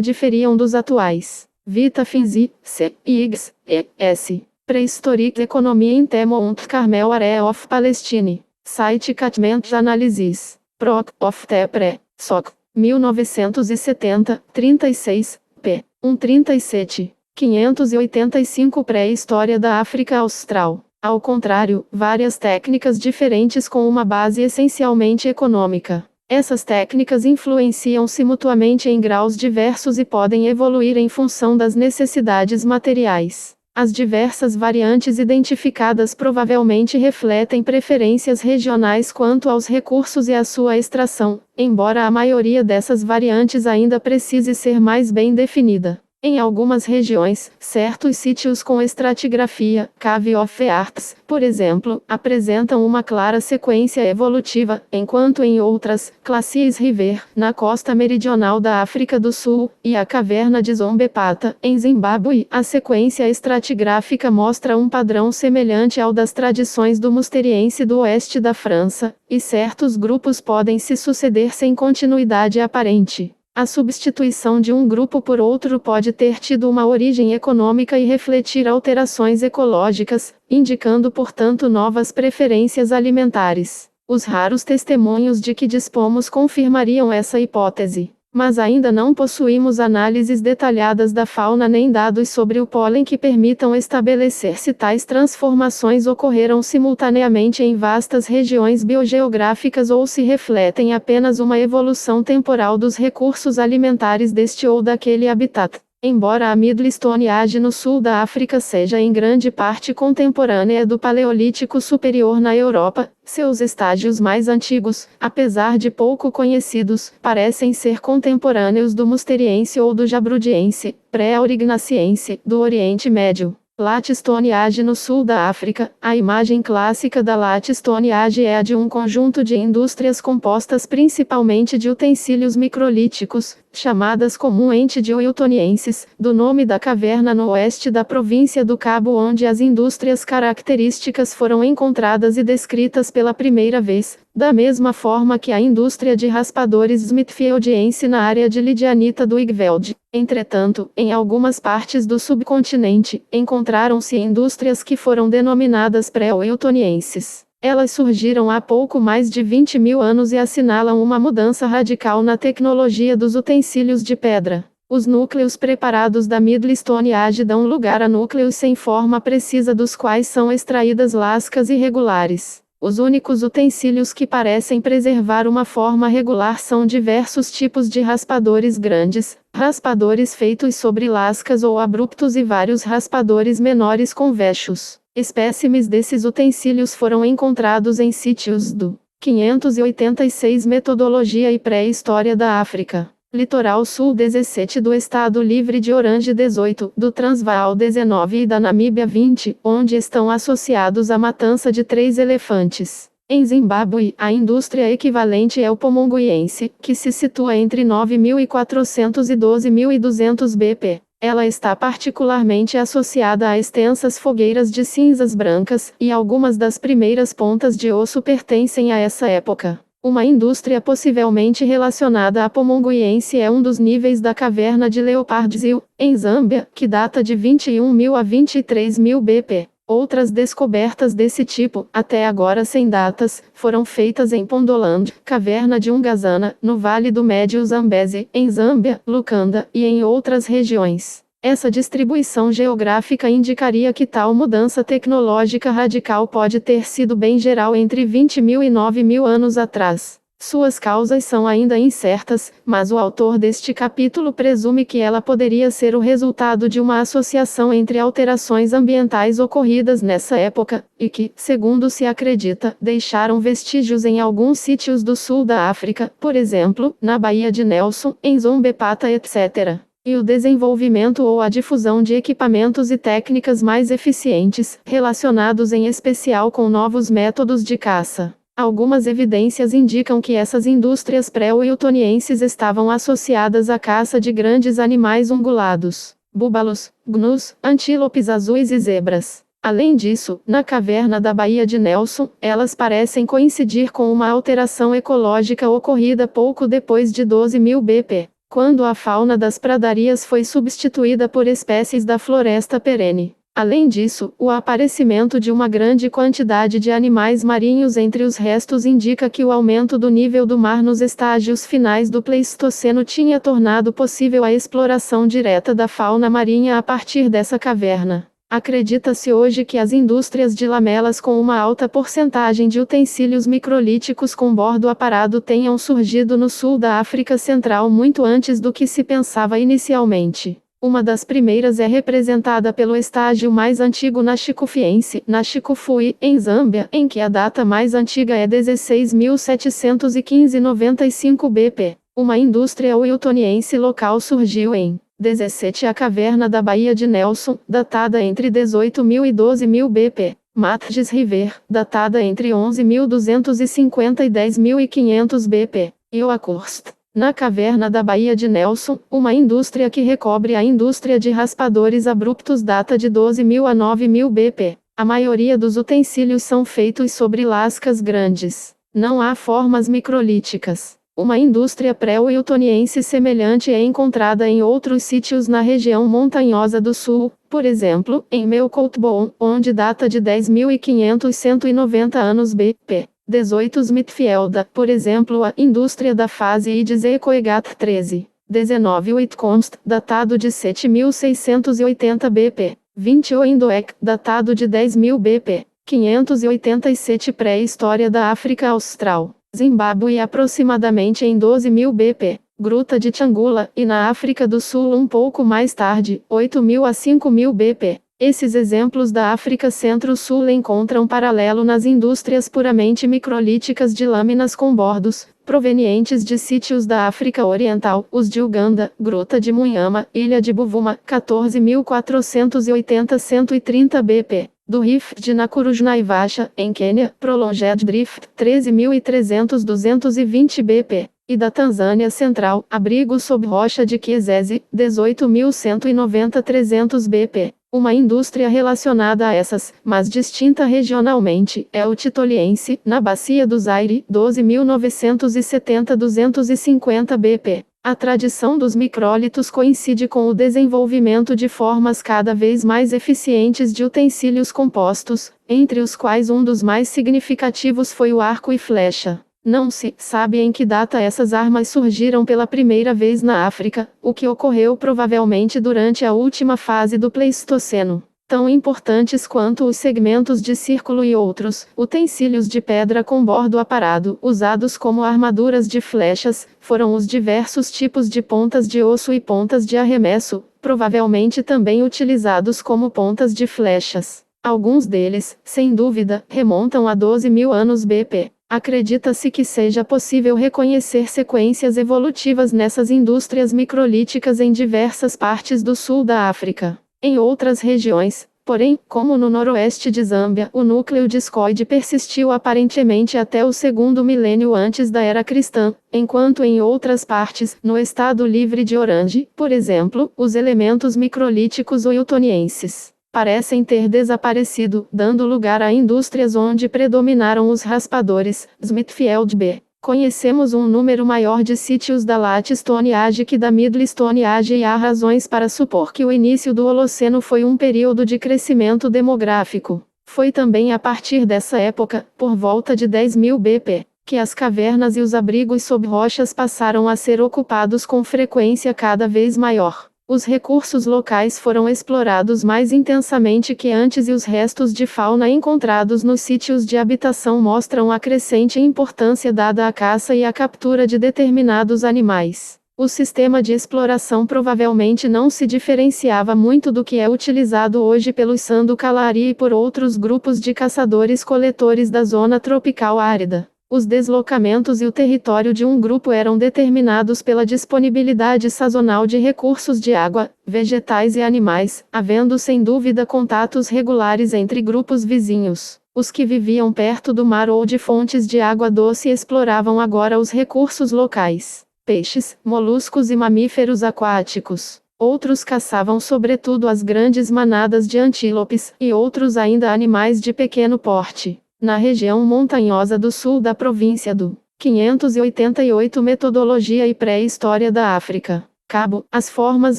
diferiam dos atuais. Vita Finzi, C. Iggs, E. S. Prehistoric Economy in Temo und Carmel Area of Palestine. Site Catchment Analysis. Proc. of Tepre. Soc. 1970, 36, p. 137. 585 Pré-História da África Austral. Ao contrário, várias técnicas diferentes com uma base essencialmente econômica. Essas técnicas influenciam-se mutuamente em graus diversos e podem evoluir em função das necessidades materiais. As diversas variantes identificadas provavelmente refletem preferências regionais quanto aos recursos e à sua extração, embora a maioria dessas variantes ainda precise ser mais bem definida. Em algumas regiões, certos sítios com estratigrafia, Cave of Arts, por exemplo, apresentam uma clara sequência evolutiva, enquanto em outras, Glaciers River, na costa meridional da África do Sul, e a caverna de Zombepata, em Zimbábue, a sequência estratigráfica mostra um padrão semelhante ao das tradições do Musteriense do oeste da França, e certos grupos podem se suceder sem continuidade aparente. A substituição de um grupo por outro pode ter tido uma origem econômica e refletir alterações ecológicas, indicando portanto novas preferências alimentares. Os raros testemunhos de que dispomos confirmariam essa hipótese. Mas ainda não possuímos análises detalhadas da fauna nem dados sobre o pólen que permitam estabelecer se tais transformações ocorreram simultaneamente em vastas regiões biogeográficas ou se refletem apenas uma evolução temporal dos recursos alimentares deste ou daquele habitat. Embora a Middle Stone Age no sul da África seja em grande parte contemporânea do Paleolítico Superior na Europa, seus estágios mais antigos, apesar de pouco conhecidos, parecem ser contemporâneos do Musteriense ou do Jabrudiense, pré-aurignaciense, do Oriente Médio. Late Stone Age no sul da África. A imagem clássica da Late Stone Age é a de um conjunto de indústrias compostas principalmente de utensílios microlíticos, chamadas comumente de wiltonienses, do nome da caverna no oeste da província do Cabo onde as indústrias características foram encontradas e descritas pela primeira vez, Da mesma forma que a indústria de raspadores Smithfieldiense na área de lidianita do Igveld. Entretanto, em algumas partes do subcontinente, encontraram-se indústrias que foram denominadas pré-wiltonienses. Elas surgiram há pouco mais de 20.000 anos e assinalam uma mudança radical na tecnologia dos utensílios de pedra. Os núcleos preparados da Middle Stone Age dão lugar a núcleos sem forma precisa dos quais são extraídas lascas irregulares. Os únicos utensílios que parecem preservar uma forma regular são diversos tipos de raspadores grandes, raspadores feitos sobre lascas ou abruptos e vários raspadores menores convexos. Espécimes desses utensílios foram encontrados em sítios do 586 Metodologia e Pré-História da África. Litoral Sul 17 do Estado Livre de Orange 18, do Transvaal 19 e da Namíbia 20, onde estão associados à matança de 3 elefantes. Em Zimbábue, a indústria equivalente é o pomonguiense, que se situa entre 9.400 e 12.200 BP. Ela está particularmente associada a extensas fogueiras de cinzas brancas, e algumas das primeiras pontas de osso pertencem a essa época. Uma indústria possivelmente relacionada à pomonguiense é um dos níveis da caverna de Leopardsil, em Zâmbia, que data de 21.000 a 23.000 BP. Outras descobertas desse tipo, até agora sem datas, foram feitas em Pondoland, caverna de Ungazana, no Vale do Médio Zambeze, em Zâmbia, Lukanda, e em outras regiões. Essa distribuição geográfica indicaria que tal mudança tecnológica radical pode ter sido bem geral entre 20.000 e 9.000 anos atrás. Suas causas são ainda incertas, mas o autor deste capítulo presume que ela poderia ser o resultado de uma associação entre alterações ambientais ocorridas nessa época, e que, segundo se acredita, deixaram vestígios em alguns sítios do sul da África, por exemplo, na Baía de Nelson, em Zombepata, etc. E o desenvolvimento ou a difusão de equipamentos e técnicas mais eficientes, relacionados em especial com novos métodos de caça. Algumas evidências indicam que essas indústrias pré-wiltonienses estavam associadas à caça de grandes animais ungulados, búbalos, gnus, antílopes azuis e zebras. Além disso, na caverna da Baía de Nelson, elas parecem coincidir com uma alteração ecológica ocorrida pouco depois de 12.000 BP, quando a fauna das pradarias foi substituída por espécies da floresta perene. Além disso, o aparecimento de uma grande quantidade de animais marinhos entre os restos indica que o aumento do nível do mar nos estágios finais do Pleistoceno tinha tornado possível a exploração direta da fauna marinha a partir dessa caverna. Acredita-se hoje que as indústrias de lamelas com uma alta porcentagem de utensílios microlíticos com bordo aparado tenham surgido no sul da África Central muito antes do que se pensava inicialmente. Uma das primeiras é representada pelo estágio mais antigo na Chicufiense, na Chicufui, em Zâmbia, em que a data mais antiga é 16.715-95 BP. Uma indústria wiltoniense local surgiu em 17 a caverna da Baía de Nelson, datada entre 18.000 e 12.000 BP. Matges River, datada entre 11.250 e 10.500 BP. Ioakurst. Na caverna da Baía de Nelson, uma indústria que recobre a indústria de raspadores abruptos data de 12.000 a 9.000 BP. A maioria dos utensílios são feitos sobre lascas grandes. Não há formas microlíticas. Uma indústria pré-wiltoniense semelhante é encontrada em outros sítios na região montanhosa do sul, por exemplo, em Melkoutboon, onde data de 10.500-190 anos BP. 18 Smithfielda, por exemplo, a indústria da fase Ides Ecoegat 13. 19 Whitcomb, datado de 7.680 BP. 20 Oindoek, datado de 10.000 BP. 587 Pré-História da África Austral. Zimbábue aproximadamente em 12.000 BP. Gruta de Changula, e na África do Sul um pouco mais tarde, 8.000 a 5.000 BP. Esses exemplos da África Centro-Sul encontram paralelo nas indústrias puramente microlíticas de lâminas com bordos, provenientes de sítios da África Oriental, os de Uganda, Gruta de Munyama, Ilha de Buvuma, 14.480-130 BP. Do Rift de Nakuru Naivasha, em Quênia, Prolonged Drift, 13.300-220 BP. E da Tanzânia Central, abrigo sob rocha de Kiezeze, 18.190-300 BP. Uma indústria relacionada a essas, mas distinta regionalmente, é o titoliense, na Bacia do Zaire, 12.970-250 BP. A tradição dos micrólitos coincide com o desenvolvimento de formas cada vez mais eficientes de utensílios compostos, entre os quais um dos mais significativos foi o arco e flecha. Não se sabe em que data essas armas surgiram pela primeira vez na África, o que ocorreu provavelmente durante a última fase do Pleistoceno. Tão importantes quanto os segmentos de círculo e outros utensílios de pedra com bordo aparado, usados como armaduras de flechas, foram os diversos tipos de pontas de osso e pontas de arremesso, provavelmente também utilizados como pontas de flechas. Alguns deles, sem dúvida, remontam a 12.000 anos BP. Acredita-se que seja possível reconhecer sequências evolutivas nessas indústrias microlíticas em diversas partes do sul da África. Em outras regiões, porém, como no noroeste de Zâmbia, o núcleo discoide persistiu aparentemente até o segundo milênio antes da era cristã, enquanto em outras partes, no estado livre de Orange, por exemplo, os elementos microlíticos wiltonienses parecem ter desaparecido, dando lugar a indústrias onde predominaram os raspadores. Smithfield B. Conhecemos um número maior de sítios da Late Stone Age que da Middle Stone Age e há razões para supor que o início do Holoceno foi um período de crescimento demográfico. Foi também a partir dessa época, por volta de 10.000 BP, que as cavernas e os abrigos sob rochas passaram a ser ocupados com frequência cada vez maior. Os recursos locais foram explorados mais intensamente que antes e os restos de fauna encontrados nos sítios de habitação mostram a crescente importância dada à caça e à captura de determinados animais. O sistema de exploração provavelmente não se diferenciava muito do que é utilizado hoje pelos Sandu Kalari e por outros grupos de caçadores-coletores da zona tropical árida. Os deslocamentos e o território de um grupo eram determinados pela disponibilidade sazonal de recursos de água, vegetais e animais, havendo sem dúvida contatos regulares entre grupos vizinhos. Os que viviam perto do mar ou de fontes de água doce exploravam agora os recursos locais: peixes, moluscos e mamíferos aquáticos. Outros caçavam sobretudo as grandes manadas de antílopes, e outros ainda animais de pequeno porte. Na região montanhosa do sul da província do 588 Metodologia e Pré-História da África. Cabo, as formas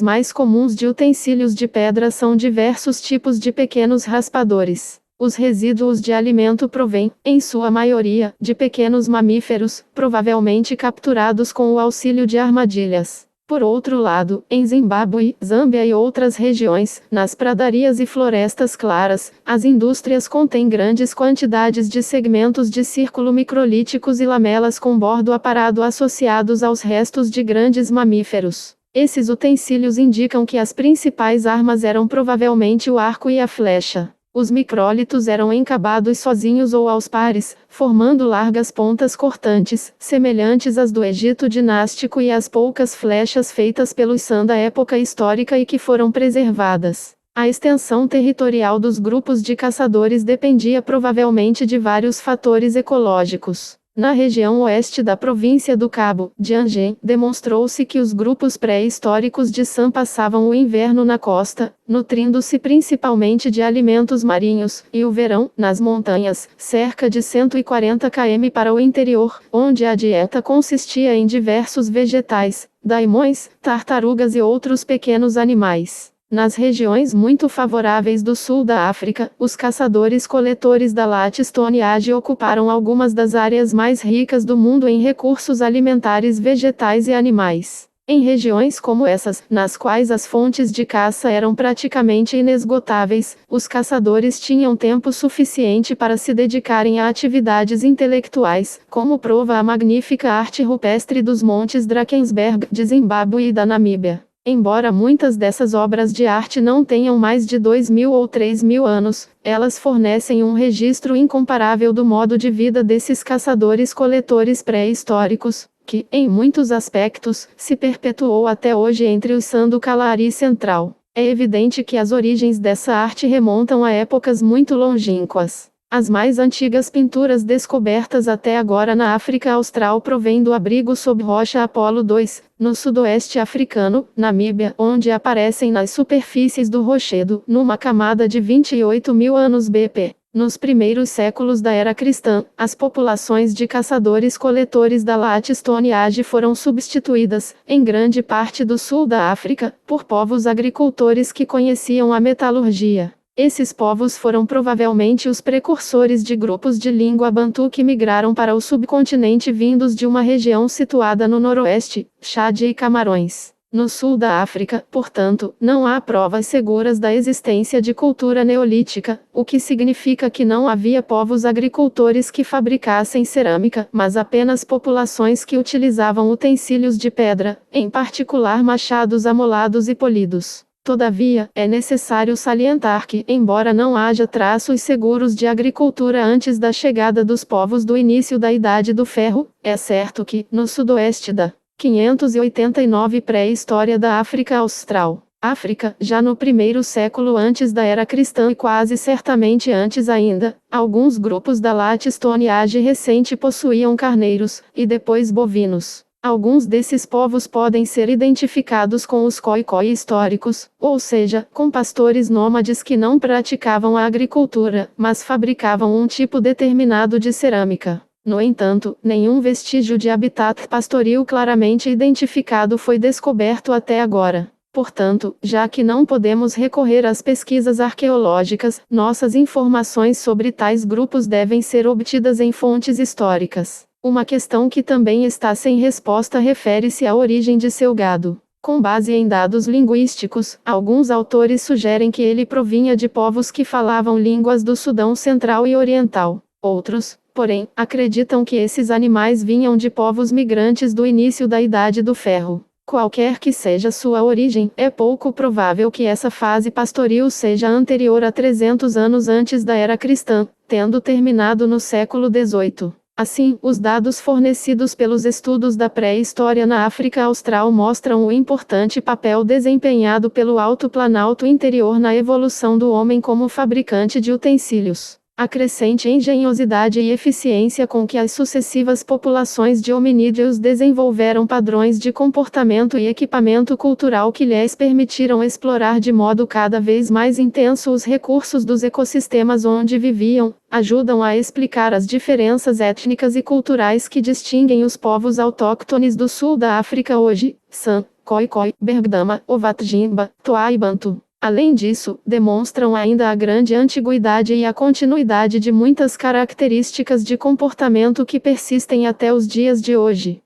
mais comuns de utensílios de pedra são diversos tipos de pequenos raspadores. Os resíduos de alimento provêm, em sua maioria, de pequenos mamíferos, provavelmente capturados com o auxílio de armadilhas. Por outro lado, em Zimbábue, Zâmbia e outras regiões, nas pradarias e florestas claras, as indústrias contêm grandes quantidades de segmentos de círculo microlíticos e lamelas com bordo aparado associados aos restos de grandes mamíferos. Esses utensílios indicam que as principais armas eram provavelmente o arco e a flecha. Os micrólitos eram encabados sozinhos ou aos pares, formando largas pontas cortantes, semelhantes às do Egito dinástico e às poucas flechas feitas pelos San da época histórica e que foram preservadas. A extensão territorial dos grupos de caçadores dependia provavelmente de vários fatores ecológicos. Na região oeste da província do Cabo, Dianjin, demonstrou-se que os grupos pré-históricos de San passavam o inverno na costa, nutrindo-se principalmente de alimentos marinhos, e o verão, nas montanhas, cerca de 140 km para o interior, onde a dieta consistia em diversos vegetais, daimões, tartarugas e outros pequenos animais. Nas regiões muito favoráveis do sul da África, os caçadores-coletores da Late Stone Age ocuparam algumas das áreas mais ricas do mundo em recursos alimentares vegetais e animais. Em regiões como essas, nas quais as fontes de caça eram praticamente inesgotáveis, os caçadores tinham tempo suficiente para se dedicarem a atividades intelectuais, como prova a magnífica arte rupestre dos Montes Drakensberg de Zimbábue e da Namíbia. Embora muitas dessas obras de arte não tenham mais de 2.000 ou 3.000 anos, elas fornecem um registro incomparável do modo de vida desses caçadores-coletores pré-históricos, que, em muitos aspectos, se perpetuou até hoje entre os Sandu Kalari Central. É evidente que as origens dessa arte remontam a épocas muito longínquas. As mais antigas pinturas descobertas até agora na África Austral provêm do abrigo sob rocha Apolo II, no sudoeste africano, Namíbia, onde aparecem nas superfícies do rochedo, numa camada de 28 mil anos BP. Nos primeiros séculos da era cristã, as populações de caçadores-coletores da Latestone Age foram substituídas, em grande parte do sul da África, por povos agricultores que conheciam a metalurgia. Esses povos foram provavelmente os precursores de grupos de língua bantu que migraram para o subcontinente vindos de uma região situada no noroeste, Chad e Camarões. No sul da África, portanto, não há provas seguras da existência de cultura neolítica, o que significa que não havia povos agricultores que fabricassem cerâmica, mas apenas populações que utilizavam utensílios de pedra, em particular machados amolados e polidos. Todavia, é necessário salientar que, embora não haja traços seguros de agricultura antes da chegada dos povos do início da Idade do Ferro, é certo que, no sudoeste da 589 pré-história da África Austral, África, já no primeiro século antes da era cristã e quase certamente antes ainda, alguns grupos da Latestone Age recente possuíam carneiros, e depois bovinos. Alguns desses povos podem ser identificados com os Khoikhoi históricos, ou seja, com pastores nômades que não praticavam a agricultura, mas fabricavam um tipo determinado de cerâmica. No entanto, nenhum vestígio de habitat pastoril claramente identificado foi descoberto até agora. Portanto, já que não podemos recorrer às pesquisas arqueológicas, nossas informações sobre tais grupos devem ser obtidas em fontes históricas. Uma questão que também está sem resposta refere-se à origem de seu gado. Com base em dados linguísticos, alguns autores sugerem que ele provinha de povos que falavam línguas do Sudão Central e Oriental. Outros, porém, acreditam que esses animais vinham de povos migrantes do início da Idade do Ferro. Qualquer que seja sua origem, é pouco provável que essa fase pastoril seja anterior a 300 anos antes da era cristã, tendo terminado no século XVIII. Assim, os dados fornecidos pelos estudos da pré-história na África Austral mostram o importante papel desempenhado pelo Alto Planalto Interior na evolução do homem como fabricante de utensílios. A crescente engenhosidade e eficiência com que as sucessivas populações de hominídeos desenvolveram padrões de comportamento e equipamento cultural que lhes permitiram explorar de modo cada vez mais intenso os recursos dos ecossistemas onde viviam, ajudam a explicar as diferenças étnicas e culturais que distinguem os povos autóctones do sul da África hoje, San, Khoikhoi, Bergdama, Ovatjimba, Toa e Bantu. Além disso, demonstram ainda a grande antiguidade e a continuidade de muitas características de comportamento que persistem até os dias de hoje.